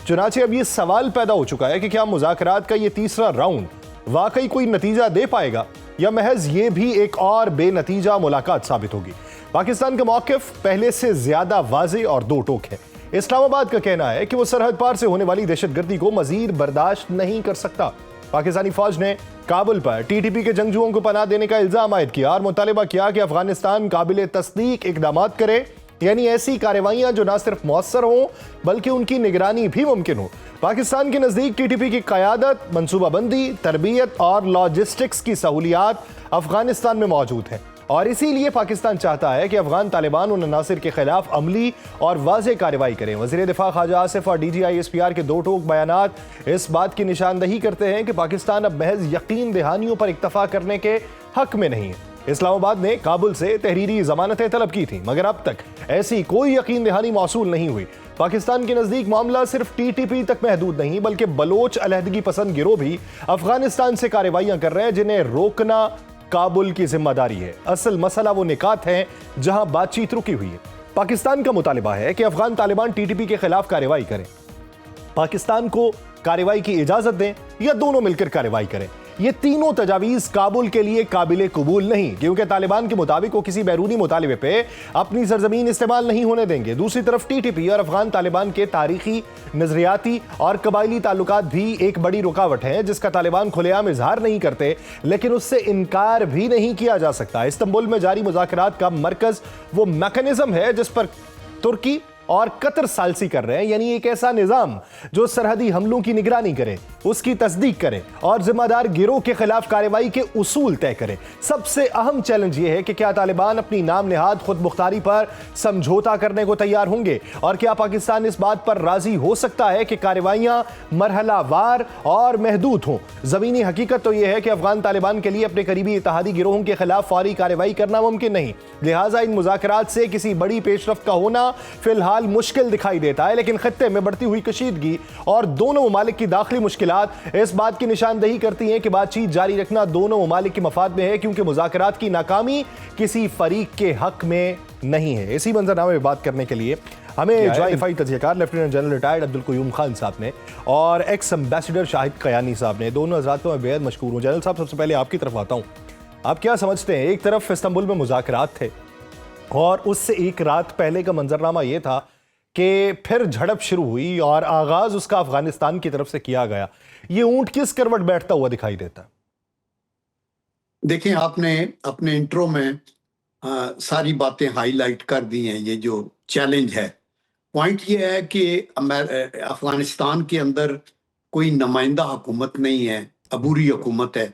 चुनाचे अब ये सवाल पैदा हो चुका है कि क्या मुज़ाकरात का ये तीसरा राउंड वाकई कोई नतीजा दे पाएगा या महज ये भी एक और बेनतीजा मुलाकात साबित होगी। पाकिस्तान का मौक़िफ़ पहले से ज्यादा वाज़ेह और दो टोक है। इस्लामाबाद का कहना है कि वो सरहद पार से होने वाली दहशतगर्दी को मजीद बर्दाश्त नहीं कर सकता। पाकिस्तानी फौज ने काबुल पर टीटीपी के जंगजुओं को पनाह देने का इल्जाम आयद किया और मुतालिबा किया कि अफगानिस्तान काबिल तस्दीक इकदाम करे, यानी ऐसी कार्रवाइयां जो न सिर्फ मौसर हों बल्कि उनकी निगरानी भी मुमकिन हो। पाकिस्तान के नजदीक टीटीपी की क़यादत, मनसूबाबंदी, तरबियत और लॉजिस्टिक्स की सहूलियात अफगानिस्तान में मौजूद हैं और इसीलिए पाकिस्तान चाहता है कि अफगान तालिबान उन अनासिर के खिलाफ अमली और वाज़ेह कार्रवाई करें। वज़ीर दिफा ख्वाजा आसिफ और DGI-SPR के दो टोक बयानात इस बात की निशानदही करते हैं कि पाकिस्तान अब महज यकीन दहानियों पर इक्तफा करने के हक में नहीं है। इस्लामाबाद ने काबुल से तहरीरी जमानतें तलब की थी, मगर अब तक ऐसी कोई यकीन दहानी मौसूल नहीं हुई। पाकिस्तान के नजदीक मामला सिर्फ टीटीपी तक महदूद नहीं बल्कि बलोच अलहदगी पसंद गिरोह भी अफगानिस्तान से कार्रवाइयां कर रहे हैं, जिन्हें रोकना काबुल की जिम्मेदारी है। असल मसला वो निकात है जहां बातचीत रुकी हुई है। पाकिस्तान का मुतालिबा है कि अफगान तालिबान टीटीपी के खिलाफ कार्रवाई करें, पाकिस्तान को कार्रवाई की इजाजत दें या दोनों मिलकर कार्रवाई करें। ये तीनों तजावीज काबुल के लिए काबिल कबूल नहीं, क्योंकि तालिबान के मुताबिक वो किसी बैरूनी मुतालिबे पे अपनी सरजमीन इस्तेमाल नहीं होने देंगे। दूसरी तरफ टीटीपी और अफगान तालिबान के तारीखी, नजरियाती और कबायली ताल्लुकात भी एक बड़ी रुकावट हैं, जिसका तालिबान खुलेआम इजहार नहीं करते, लेकिन उससे इनकार भी नहीं किया जा सकता। इस्तांबुल में जारी मुज़ाकरात का मरकज वो मैकेनिज्म है जिस पर तुर्की और कतर सालसी कर रहे हैं, यानी एक ऐसा निजाम जो सरहदी हमलों की निगरानी करे, उसकी तस्दीक करे और जिम्मेदार गिरोह के खिलाफ कार्रवाई के उसूल तय करे। सबसे अहम चैलेंज यह है कि क्या तालिबान अपनी नाम निहाद खुद मुख्तारी पर समझौता करने को तैयार होंगे और क्या पाकिस्तान इस बात पर राजी हो सकता है कि कार्रवाइयां मरहलावार और महदूद हों। जमीनी हकीकत तो यह है कि अफगान तालिबान के लिए अपने करीबी इत्तेहादी गिरोहों के खिलाफ फौरी कार्रवाई करना मुमकिन नहीं, लिहाजा इन मुज़ाकरात से किसी बड़ी पेशरफ्त का होना फिलहाल मुश्किल दिखाई देता है। लेकिन खत्ते में बढ़ती हुई कशीदगी और दोनों ममालिक की दाखिली मुश्किलात इस बात की निशानदही करती हैं कि बातचीत जारी रखना दोनों ममालिक के मफाद में है, क्योंकि मुज़ाकरात की नाकामी किसी फरीक के हक में नहीं है। इसी मंजरनामे में बात करने के लिए हमें ज्वाइन दिफाई तजियाकार lieutenant general retired Abdul Qayyum Khan साहब ने और एक्स एम्बेसडर शाहिद कयानी साहब ने, दोनों हज़रात को मैं बेहद मशकूर हूँ। जनरल साहब, सबसे पहले आपकी तरफ आता हूँ, आप क्या समझते हैं? एक तरफ इस्तांबुल में मुज़ाकरात थे और उससे एक रात पहले का मंजरनामा यह था कि फिर झड़प शुरू हुई और आगाज उसका अफगानिस्तान की तरफ से किया गया। ये ऊंट किस करवट बैठता हुआ दिखाई देता है? देखें, आपने अपने इंट्रो में सारी बातें हाईलाइट कर दी हैं। ये जो चैलेंज है, पॉइंट ये है कि अफगानिस्तान के अंदर कोई नुमाइंदा हुकूमत नहीं है, अबूरी हुकूमत है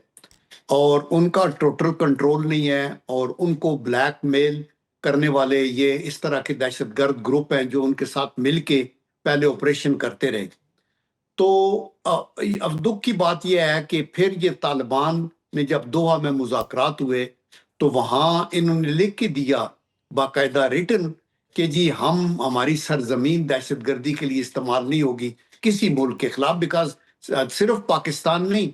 और उनका टोटल कंट्रोल नहीं है और उनको ब्लैकमेल करने वाले ये इस तरह के दहशतगर्द ग्रुप हैं जो उनके साथ मिलके पहले ऑपरेशन करते रहे। तो अब दुख की बात यह है कि फिर ये तालिबान ने जब दोहा में मुज़ाकरात हुए तो वहां इन्होंने लिख के दिया बाकायदा रिटन कि जी हमारी सरजमीन दहशतगर्दी के लिए इस्तेमाल नहीं होगी किसी मुल्क के खिलाफ, बिकॉज सिर्फ पाकिस्तान नहीं,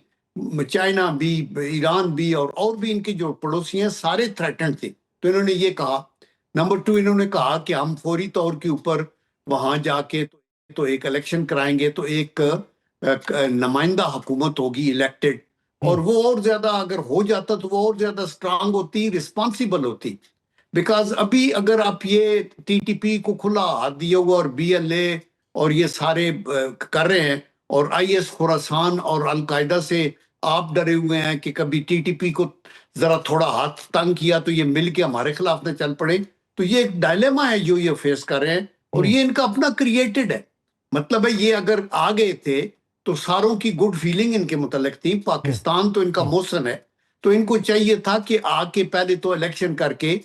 चाइना भी, ईरान भी और भी इनके जो पड़ोसी हैं सारे थ्रेटेंड थे। तो इन्होंने ये कहा। नंबर 2, इन्होंने कहा कि हम फौरी तौर के ऊपर वहां जाके तो एक इलेक्शन कराएंगे, तो एक नुमाइंदा हुकूमत होगी इलेक्टेड, और वो और ज्यादा अगर हो जाता तो वो और ज्यादा स्ट्रांग होती, रिस्पॉन्सिबल होती। बिकॉज अभी अगर आप ये टीटीपी को खुला हाथ दिया हुआ और बीएलए और ये सारे कर रहे हैं और आईएस खुरासान और अलकायदा से आप डरे हुए हैं कि कभी टीटीपी को जरा थोड़ा हाथ तंग किया तो ये मिल के हमारे खिलाफ न चल पड़े। तो ये एक डायलेमा है जो ये फेस कर रहे हैं और ये इनका अपना क्रिएटेड है। मतलब है ये अगर आ गए थे तो सारों की गुड फीलिंग इनके मुतल्लिक थी। पाकिस्तान तो इनका मौसम है, तो इनको चाहिए था कि आके पहले तो इलेक्शन करके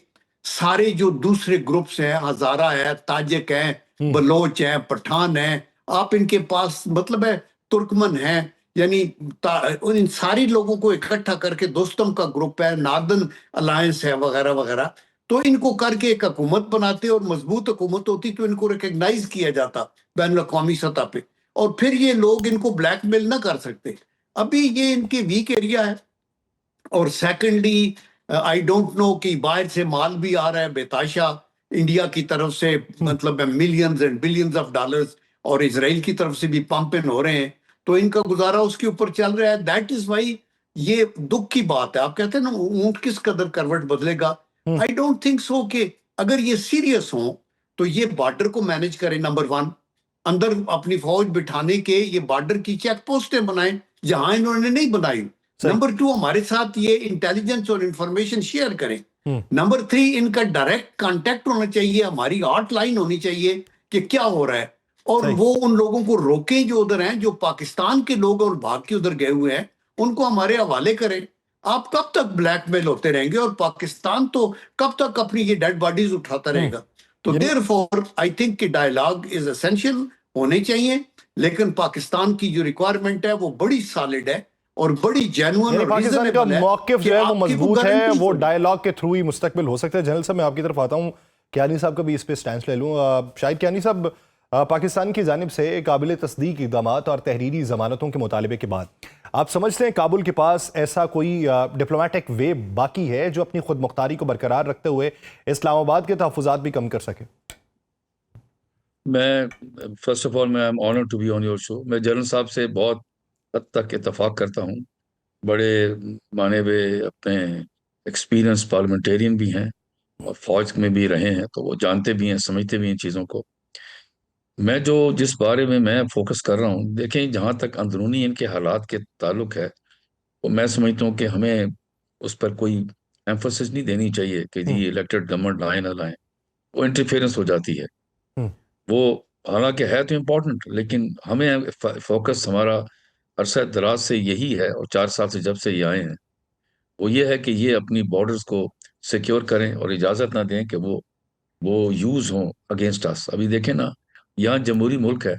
सारे जो दूसरे ग्रुप्स हैं, हजारा है, ताजिक हैं, बलोच हैं, पठान हैं, आप इनके पास मतलब है तुर्कमन है, यानी इन सारी लोगों को इकट्ठा करके दोस्तम का ग्रुप है, नार्दर्न अलायंस है वगैरह वगैरह, तो इनको करके एक हुकूमत बनाते और मजबूत हुकूमत होती तो इनको रिकग्नाइज किया जाता बैन अवी सतह पे और फिर ये लोग इनको ब्लैकमेल ना कर सकते। अभी ये इनके वीक एरिया है। और सेकेंडली आई डोंट नो कि बाहर से माल भी आ रहा है बेताशा इंडिया की तरफ से, मतलब millions and billions of dollars, और इजराइल की तरफ से भी पंप इन हो रहे हैं, तो इनका गुजारा उसके ऊपर चल रहा है। दैट इज वाई ये दुख की बात है। आप कहते हैं ना ऊंट किस कदर करवट बदलेगा, आई डोंट थिंक सो कि अगर ये सीरियस हो तो ये बॉर्डर को मैनेज करें। नंबर 1, अंदर अपनी फौज बिठाने के ये बॉर्डर की चेक पोस्टें बनाएं जहां इन्होंने नहीं बनाई। नंबर 2, हमारे साथ ये इंटेलिजेंस और इंफॉर्मेशन शेयर करें। नंबर 3, इनका डायरेक्ट कांटेक्ट होना चाहिए, हमारी हॉटलाइन होनी चाहिए कि क्या हो रहा है, और वो उन लोगों को रोकें जो उधर हैं, जो पाकिस्तान के लोग और भाग के उधर गए हुए हैं, उनको हमारे हवाले करें। आप कब तक ब्लैकमेल होते रहेंगे और पाकिस्तान तो कब तक अपनी ये डेड बॉडीज उठाता रहेगा। तो देयरफॉर आई थिंक कि डायलॉग इज एसेंशियल होने चाहिए, लेकिन पाकिस्तान की जो रिक्वायरमेंट है वो बड़ी सॉलिड है और बड़ी जेन्युइन और पाकिस्तान का मौकिफ जो है वो मजबूत है, वो डायलॉग के थ्रू ही मुस्तकबिल हो सकता है। जनरल साहब, मैं आपकी तरफ आता हूँ, कियानी साहब का भी इस पे स्टैंड ले लूँ। शायद कियानी साहब, पाकिस्तान की जानिब से काबिल तस्दीक इक़दामात और तहरीरी ज़मानतों के मुतालबे के बाद आप समझते हैं काबुल के पास ऐसा कोई डिप्लोमेटिक वे बाकी है जो अपनी खुद मुख्तारी को बरकरार रखते हुए इस्लामाबाद के तहफ़्फ़ुज़ात भी कम कर सके? मैं फर्स्ट ऑफ ऑल मैं I am honoured to be on your show. मैं जनरल साहब से बहुत हद तक इत्तफाक करता हूँ। बड़े माने हुए अपने एक्सपीरियंस पार्लियामेंटेरियन भी हैं और फौज में भी रहे हैं, तो वो जानते भी हैं, समझते भी हैं चीज़ों को। मैं जिस बारे में मैं फोकस कर रहा हूँ, देखें जहाँ तक अंदरूनी इनके हालात के ताल्लुक है, वो मैं समझता हूँ कि हमें उस पर कोई एम्फोसिस नहीं देनी चाहिए कि जी इलेक्टेड गवर्नमेंट लाए ना लाएं, वो इंटरफेरेंस हो जाती है। वो हालांकि है तो इम्पोर्टेंट, लेकिन हमें फोकस हमारा अरसा दराज से यही है, और 4 साल से जब से ये आए हैं, वो ये है कि ये अपनी बॉर्डर्स को सिक्योर करें और इजाज़त ना दें कि वो यूज़ हों अगेंस्ट अस। अभी देखें ना, यहाँ जमहूरी मुल्क है,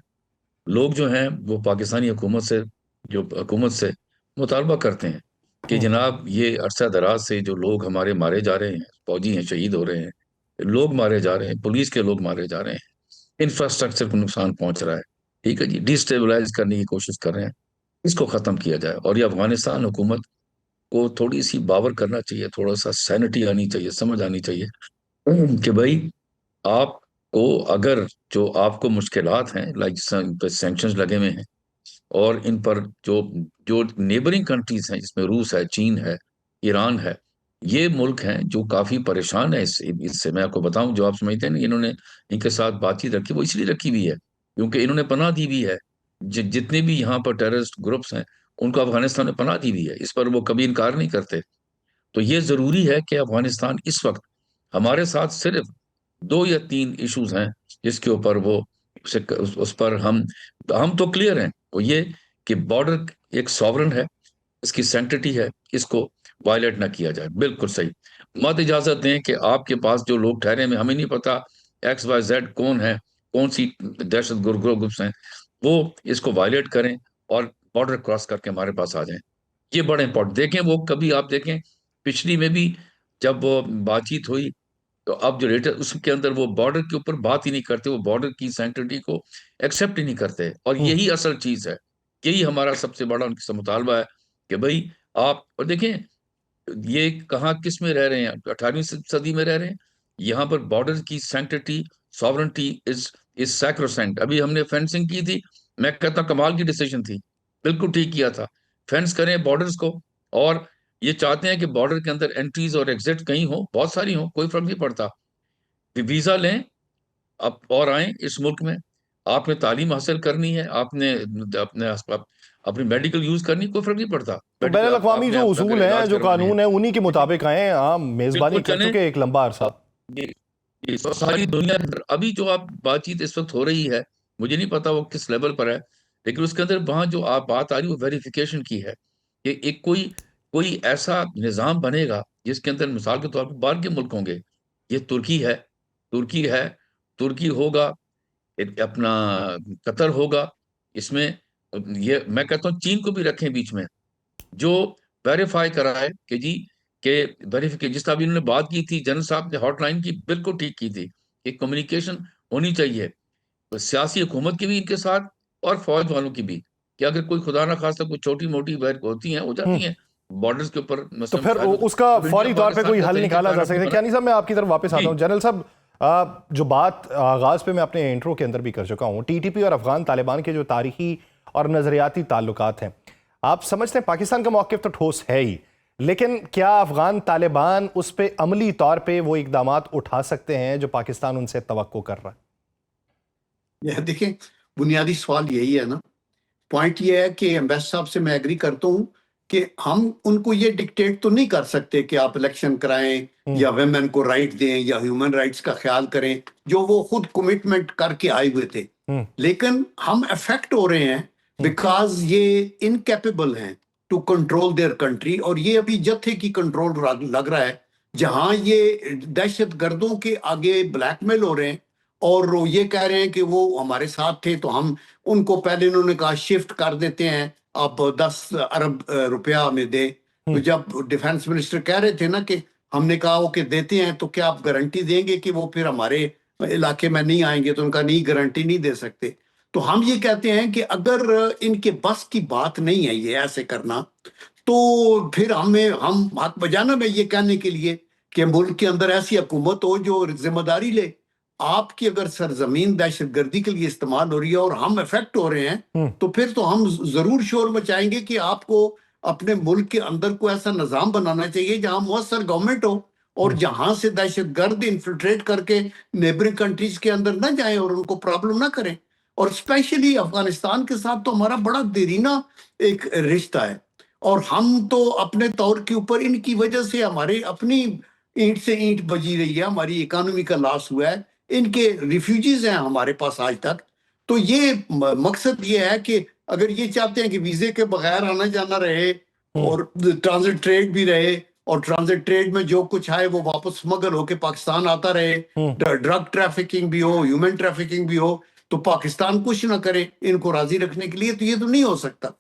लोग जो हैं वो पाकिस्तानी हुकूमत से मुतालबा करते हैं कि जनाब ये अरसा दराज से जो लोग हमारे मारे जा रहे हैं, फौजी हैं शहीद हो रहे हैं, लोग मारे जा रहे हैं, पुलिस के लोग मारे जा रहे हैं, इंफ्रास्ट्रक्चर को नुकसान पहुंच रहा है, ठीक है जी, डिस्टेबलाइज करने की कोशिश कर रहे हैं, इसको खत्म किया जाए। और ये अफगानिस्तान हुकूमत को थोड़ी सी बावर करना चाहिए, थोड़ा सा सैनिटी आनी चाहिए, समझ आनी चाहिए कि भाई आपको अगर जो आपको मुश्किलात हैं, लाइक सैंक्शंस लगे हुए हैं, और इन पर जो जो नेबरिंग कंट्रीज हैं, जिसमें रूस है, चीन है, ईरान है, ये मुल्क हैं जो काफी परेशान है इससे। मैं आपको बताऊं, जो आप समझते हैं ना इन्होंने इनके साथ बातचीत रखी, वो इसलिए रखी हुई है क्योंकि इन्होंने पनाह दी हुई है। जितने भी यहाँ पर टेररिस्ट ग्रुप्स हैं, उनको अफगानिस्तान ने पनाह दी हुई है, इस पर वो कभी इनकार नहीं करते। तो ये जरूरी है कि अफगानिस्तान इस वक्त हमारे साथ सिर्फ 2 या 3 इश्यूज हैं जिसके ऊपर वो उस पर हम तो क्लियर हैं, वो ये कि बॉर्डर एक सॉवरन है, इसकी सेंटिटी है, इसको वायलेट ना किया जाए। बिल्कुल सही। मत इजाजत दें कि आपके पास जो लोग ठहरे हैं, हमें नहीं पता XYZ कौन है, कौन सी दहशत ग्रुप्स हैं, वो इसको वायलेट करें और बॉर्डर क्रॉस करके हमारे पास आ जाएं। ये बड़ा इंपॉर्टेंट। देखें, वो कभी आप देखें पिछली में भी जब वो बातचीत हुई, तो अब जो रेटर उसके अंदर वो बॉर्डर के ऊपर बात ही नहीं करते, वो बॉर्डर की सैंक्टिटी को एक्सेप्ट ही नहीं करते। और यही असल चीज है, यही हमारा सबसे बड़ा उनके से मुतालबा है कि भाई आप, और देखें ये कहाँ किस में रह रहे हैं, 18वीं सदी में रह रहे हैं। यहाँ पर बॉर्डर की सैंक्टिटी, सॉवरेंटी इज सैक्रोसेंट। अभी हमने फेंसिंग की थी, मैं कहता हूं कमाल की डिसीजन थी, बिल्कुल ठीक किया था। फेंस करें बॉर्डर्स को, और ये चाहते हैं कि बॉर्डर के अंदर एंट्रीज और एग्जिट कहीं हो, बहुत सारी हो, कोई फर्क नहीं पड़ता। वीजा लें आप और आए इस मुल्क में, आपने तालीम हासिल करनी है, आपने अपने अपनी मेडिकल यूज करनी, कोई फर्क नहीं पड़ता। तो बैनुल अक़वामी जो अगर उसूल हैं, इलाज जो करवाने हैं, कानून है, उन्हीं के मुताबिक आए। आप मेजबानी बिल्कुल कर चलें। चुके एक लंबा अरसा। ये ये सारी दुनिया अभी जो आप बातचीत इस वक्त हो रही है, मुझे नहीं पता वो किस लेवल पर है, लेकिन उसके अंदर वहां जो आप बात आ रही है वो वेरिफिकेशन की है कि एक कोई कोई ऐसा निजाम बनेगा जिसके अंदर मिसाल के तौर पर बाहर के मुल्क होंगे। ये तुर्की है, तुर्की होगा, अपना कतर होगा, इसमें ये मैं कहता हूँ चीन को भी रखें बीच में, जो वेरीफाई कराए कि जी के वेरिफिकेशन, जिस तरह इन्होंने बात की थी, जनरल साहब ने हॉटलाइन की बिल्कुल ठीक की थी, एक कम्युनिकेशन होनी चाहिए तो सियासी हुकूमत की भी इनके साथ और फौज वालों की भी, कि अगर कोई खुदा ना खास्ता कोई छोटी मोटी बैर होती हैं, हो जाती हैं बॉर्डर्स के ऊपर तो मसलन फिर फायद, उसका अब इंडिया फौरी तौर पे पाकिस्तान कोई का हल तरीका निकाला जा कार सकता है। अपनी क्या नहीं साहब, मैं आपकी तरफ वापस आता जी हूँ। जनरल साहब, जो बात आगाज पे मैं अपने इंट्रो के अंदर भी कर चुका हूँ, टीटीपी और अफगान तालिबान के जो तारीखी और नजरियाती ताल्लुकात हैं, आप समझते हैं पाकिस्तान का मौक़िफ़ तो ठोस है ही, लेकिन क्या अफगान तालिबान उस पर अमली तौर पर वो इकदामात उठा सकते हैं जो पाकिस्तान उनसे तवक्को कर रहा है? यह देखें, बुनियादी सवाल यही है ना। पॉइंट ये है कि एम्बेसडर साहब से मैं एग्री करता हूँ कि हम उनको ये डिक्टेट तो नहीं कर सकते कि आप इलेक्शन कराएं या वेमेन को राइट दें या ह्यूमन राइट्स का ख्याल करें, जो वो खुद कमिटमेंट करके आए हुए थे। लेकिन हम अफेक्ट हो रहे हैं बिकॉज ये इनकेपेबल हैं टू कंट्रोल देयर कंट्री, और ये अभी जत्थे की कंट्रोल लग रहा है, जहां ये दहशत गर्दों के आगे ब्लैकमेल हो रहे हैं और वो ये कह रहे हैं कि वो हमारे साथ थे तो हम उनको, पहले इन्होंने कहा शिफ्ट कर देते हैं, आप 10 अरब रुपया हमें दे। तो जब डिफेंस मिनिस्टर कह रहे थे ना कि हमने कहा वो कि देते हैं, तो क्या आप गारंटी देंगे कि वो फिर हमारे इलाके में नहीं आएंगे? तो उनका नहीं, गारंटी नहीं दे सकते। तो हम ये कहते हैं कि अगर इनके बस की बात नहीं है ये ऐसे करना, तो फिर हम हक बजाना में ये कहने के लिए कि मुल्क के अंदर ऐसी हुकूमत हो जो जिम्मेदारी ले। आपकी अगर सरजमीन दहशतगर्दी के लिए इस्तेमाल हो रही है और हम इफेक्ट हो रहे हैं, तो फिर तो हम जरूर शोर मचाएंगे कि आपको अपने मुल्क के अंदर को ऐसा निजाम बनाना चाहिए जहां मुअस्सर गवर्नमेंट हो और जहां से दहशतगर्द इन्फिल्ट्रेट करके नेबरिंग कंट्रीज के अंदर ना जाए और उनको प्रॉब्लम ना करें। और स्पेशली अफगानिस्तान के साथ तो हमारा बड़ा देरीना एक रिश्ता है, और हम तो अपने तौर के ऊपर इनकी वजह से हमारे अपनी ईंट से ईंट बजी रही है, हमारी इकोनॉमी का लॉस हुआ है। इनके रिफ्यूजीज हैं हमारे पास आज तक। तो ये मकसद ये है कि अगर ये चाहते हैं कि वीजे के बगैर आना जाना रहे और ट्रांजिट ट्रेड भी रहे, और ट्रांजिट ट्रेड में जो कुछ आए वो वापस स्मगल होके पाकिस्तान आता रहे, ड्रग ट्रैफिकिंग भी हो, ह्यूमन ट्रैफिकिंग भी हो, तो पाकिस्तान कुछ ना करे इनको राजी रखने के लिए, तो ये तो नहीं हो सकता।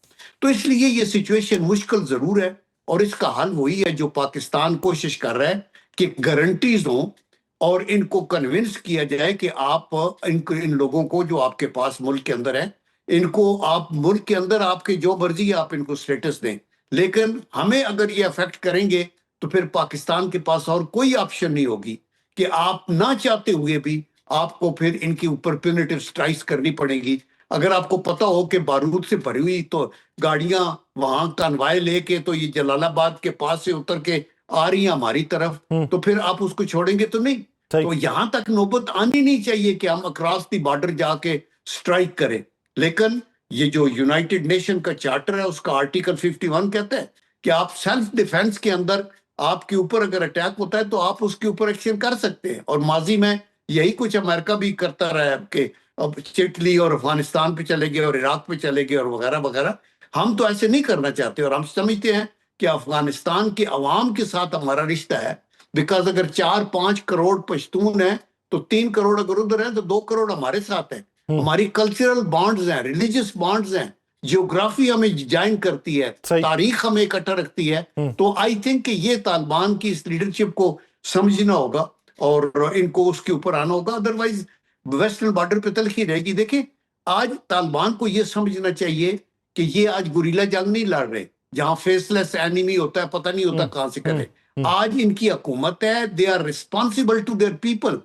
तो इसलिए ये सिचुएशन मुश्किल जरूर है, और इसका हल वही है जो पाकिस्तान कोशिश कर रहा है कि गारंटीज हो और इनको कन्विंस किया जाए कि आप इन लोगों को जो आपके पास मुल्क के अंदर है, इनको आप मुल्क के अंदर आपके जो मर्जी आप इनको स्टेटस दें, लेकिन हमें अगर ये अफेक्ट करेंगे तो फिर पाकिस्तान के पास और कोई ऑप्शन नहीं होगी कि आप ना चाहते हुए भी आपको फिर इनके ऊपर प्यूनिटिव स्ट्राइक्स करनी पड़ेगी। अगर आपको पता हो कि बारूद से भरी हुई तो गाड़ियां वहां कन्वाय लेके तो ये जलालाबाद के पास से उतर के आ रही है हमारी तरफ, तो फिर आप उसको छोड़ेंगे तो नहीं। तो यहां तक नौबत आनी नहीं चाहिए कि हम अक्रॉस द बॉर्डर जाके स्ट्राइक करें। लेकिन ये जो यूनाइटेड नेशन का चार्टर है उसका आर्टिकल 51 कहता है कि आप सेल्फ डिफेंस के अंदर आपके ऊपर अगर अटैक होता है तो आप उसके ऊपर एक्शन कर सकते हैं, और माजी में यही कुछ अमेरिका भी करता रहा है कि अब इटली और अफगानिस्तान पे चले गए और इराक पे चले गए और वगैरह वगैरह। हम तो ऐसे नहीं करना चाहते, और हम समझते हैं कि अफगानिस्तान के अवाम के साथ हमारा रिश्ता है, बिकॉज अगर 4-5 करोड़ पश्तून है तो 3 करोड़ अगर उधर है तो 2 करोड़ हमारे साथ है। हमारी कल्चरल बॉन्ड्स हैं, रिलीजियस बॉन्ड्स हैं, जियोग्राफी हमें ज्वाइन करती है, तारीख हमें इकट्ठा रखती है। तो आई थिंक कि ये तालिबान की इस लीडरशिप को समझना होगा और इनको उसके ऊपर आना होगा, अदरवाइज वेस्टर्न बॉर्डर पे तलखी रहेगी। देखिए आज तालिबान को ये समझना चाहिए कि ये आज गुरीला जंग नहीं लड़ रहे जहां फेसलेस एनिमी होता है, पता नहीं होता कहां से करे। आज इनकी हुकूमत है, they are responsible to their people,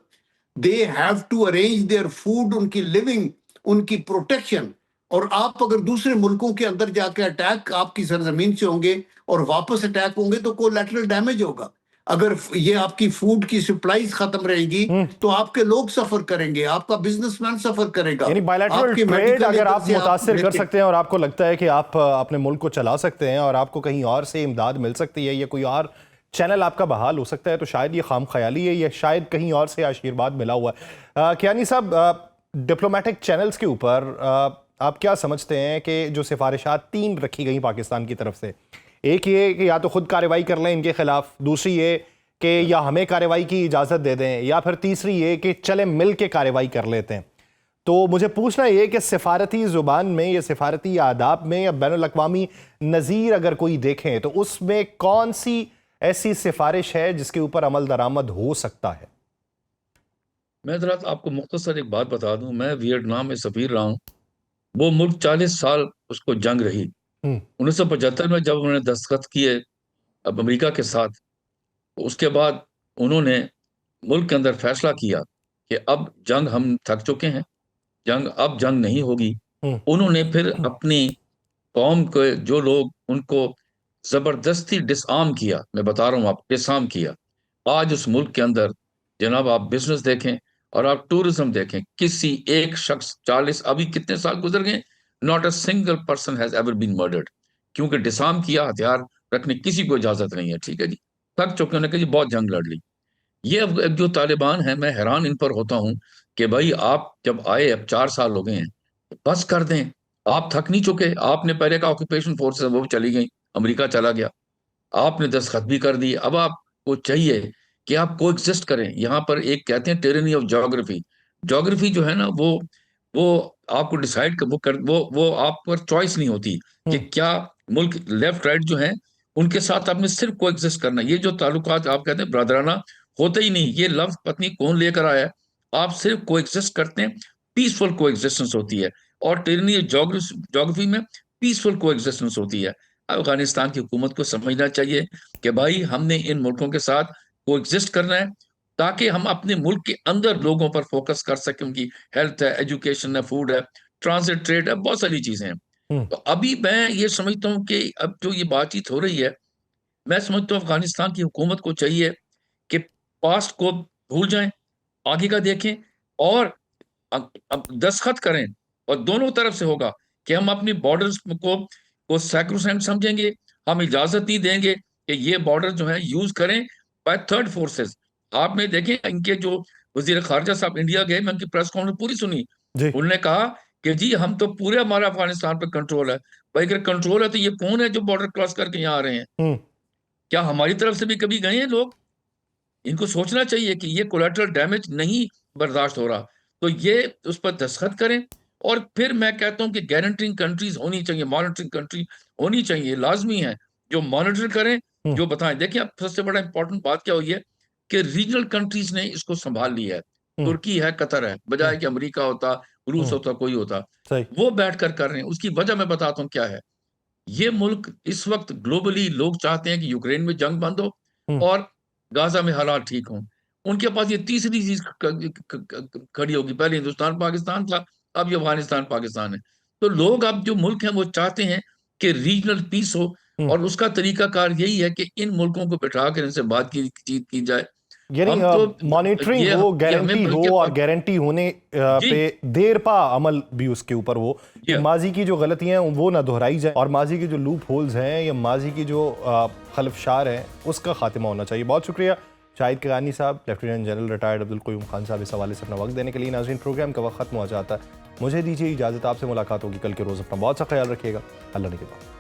they have to arrange their food, उनकी लिविंग, उनकी प्रोटेक्शन। और आप अगर दूसरे मुल्कों के अंदर जाके अटैक आपकी सरजमीन से होंगे और वापस अटैक होंगे तो कोलैटरल डैमेज होगा। अगर ये आपकी फूड की सप्लाईज खत्म रहेगी तो आपके लोग सफर करेंगे, आपका बिजनेसमैन सफर करेगा। यानी बायलैटरल ट्रेड अगर आप मुतासिर कर सकते हैं और आपको लगता है कि आप अपने मुल्क को चला सकते हैं और आपको कहीं और से इमदाद मिल सकती है या कोई और चैनल आपका बहाल हो सकता है, तो शायद ये खाम ख्याली है, या शायद कहीं और से आशीर्वाद मिला हुआ है। कियानी साहब, डिप्लोमेटिक चैनल्स के ऊपर आप क्या समझते हैं कि जो सिफारिशात 3 रखी गई पाकिस्तान की तरफ से, एक ये कि या तो खुद कार्रवाई कर लें इनके खिलाफ, दूसरी ये कि या हमें कार्रवाई की इजाज़त दे दें, या फिर तीसरी ये कि चले मिल के कार्रवाई कर लेते हैं। तो मुझे पूछना ये कि सिफारती ज़ुबान में या सिफारती आदाब में या बैनुल अक़वामी नज़ीर अगर कोई देखें तो उसमें कौन सी ऐसी सिफारिश है जिसके ऊपर अमल दरामद हो सकता है? मैं ज़रा आपको मुख्तसर एक बात बता दूं, मैं वियतनाम में सफ़ीर रहा हूँ। वो मुल्क 40 साल उसको जंग रही। 1975 में जब उन्होंने दस्तखत किए अब अमेरिका के साथ, उसके बाद उन्होंने मुल्क के अंदर फैसला किया कि अब जंग हम थक चुके हैं, अब जंग नहीं होगी। उन्होंने फिर अपनी कौम के जो लोग उनको जबरदस्ती डिसआर्म किया, मैं बता रहा हूँ आप, डिसआर्म किया। आज उस मुल्क के अंदर जनाब आप बिजनेस देखें और आप टूरिज्म देखें, किसी एक शख्स 40 अभी कितने साल गुजर गए, not a single person has ever been murdered, क्योंकि डिसआर्म किया, हथियार रखने किसी को इजाजत नहीं है। ठीक है जी, थक चुके हैं कि जी बहुत जंग लड़ ली। ये अब जो तालिबान है, मैं हैरान इन पर होता हूं कि भाई आप जब आए, अब 4 साल हो गए हैं, बस कर दें। आप थक नहीं चुके? आपने पहले का ऑक्यूपेशन फोर्सेस वो चली गई, अमेरिका चला गया, आपने दस्तखत भी कर दिए। अब आपको चाहिए कि आप को एग्जिस्ट करें। यहाँ पर एक कहते हैं टेरेनी ऑफ ज्योग्राफी, ज्योग्राफी जो है ना वो आपको डिसाइड वो आप पर चॉइस नहीं होती कि क्या मुल्क लेफ्ट राइट जो है उनके साथ आपने सिर्फ को एग्जिस्ट करना। ये जो ताल्लुकात आप कहते हैं ब्रदराना, होते ही नहीं। ये लफ्ज पत्नी कौन लेकर आया है? आप सिर्फ को एग्जिस्ट करते हैं, पीसफुल को एग्जिस्टेंस होती है। और टेरेनी ज्योग्राफी में पीसफुल को एग्जिस्टेंस होती है। अफगानिस्तान की हुकूमत को समझना चाहिए कि भाई हमने इन मुल्कों के साथ को एग्जिस्ट करना है ताकि हम अपने मुल्क के अंदर लोगों पर फोकस कर सकें। उनकी हेल्थ है, एजुकेशन है, फूड है, ट्रांजिट ट्रेड है, बहुत सारी चीजें हैं। तो अभी मैं ये समझता हूँ कि अब जो ये बातचीत हो रही है, मैं समझता हूँ अफगानिस्तान की हुकूमत को चाहिए कि पास्ट को भूल जाएं, आगे का देखें और अब दस्तखत करें। और दोनों तरफ से होगा कि हम अपनी बॉर्डर्स को सैक्रोसेंट समझेंगे, हम इजाजत नहीं देंगे कि ये बॉर्डर जो है यूज करें बाय थर्ड फोर्सेस। आपने देखें इनके जो वजीर खारजा साहब इंडिया गए, मैं उनकी प्रेस कॉन्फ्रेंस पूरी सुनी। जी। उन्होंने कहा कि जी हम तो पूरे हमारा अफगानिस्तान पर कंट्रोल है। भाई अगर कंट्रोल है तो ये कौन है जो बॉर्डर क्रॉस करके यहाँ आ रहे हैं? हम्म। क्या हमारी तरफ से भी कभी गए हैं लोग? इनको सोचना चाहिए कि ये कोलेटरल डैमेज नहीं बर्दाश्त हो रहा, तो ये उस पर दस्तखत करें। और फिर मैं कहता हूं कि गारंटिंग कंट्रीज होनी चाहिए, मॉनिटरिंग कंट्री होनी चाहिए, लाजमी है, जो मॉनिटर करें, हम्म। जो बताएं। देखिए अब सबसे बड़ा इंपॉर्टेंट बात क्या हुई है कि रीजनल कंट्रीज ने इसको संभाल लिया है। हम्म। तुर्की है, कतर है, बजाय कि अमेरिका होता, रूस हम्म। होता, कोई होता। सही। वो बैठकर कर रहे हैं। उसकी वजह मैं बताता हूँ क्या है। ये मुल्क इस वक्त ग्लोबली लोग चाहते हैं कि यूक्रेन में जंग बंद हो हम्म। और गाजा में हालात ठीक हों। उनके पास ये तीसरी चीज खड़ी होगी। पहले हिंदुस्तान पाकिस्तान था, अब ये अफगानिस्तान पाकिस्तान है। तो लोग अब जो मुल्क हैं वो चाहते हैं कि रीजनल पीस हो, हम्म। और उसका तरीकाकार यही है कि इन मुल्कों को बिठा कर इनसे बात की जाए। यानी हम तो मॉनिटरिंग हो, ये हमें गारंटी हो, बल्कि और गारंटी होने जी पे देर पा अमल भी उसके ऊपर हो कि जी माजी की जो गलतियां हैं वो ना दोहराई जाए, और माजी की जो लूप होल्स हैं या माजी की जो खलफशार हैं उसका खात्मा होना चाहिए। बहुत शुक्रिया शाहिद किरानी साहब, lieutenant general retired Abdul Qayyum Khan साहब, इस हवाले से अपना वक्त देने के लिए। नाज़रीन, प्रोग्राम का वक्त खत्म हो जाता है, मुझे दीजिए इजाज़त। आपसे मुलाकात होगी कल के रोज़। अपना बहुत सा ख्याल रखिएगा। अल्लाह ने के बाद।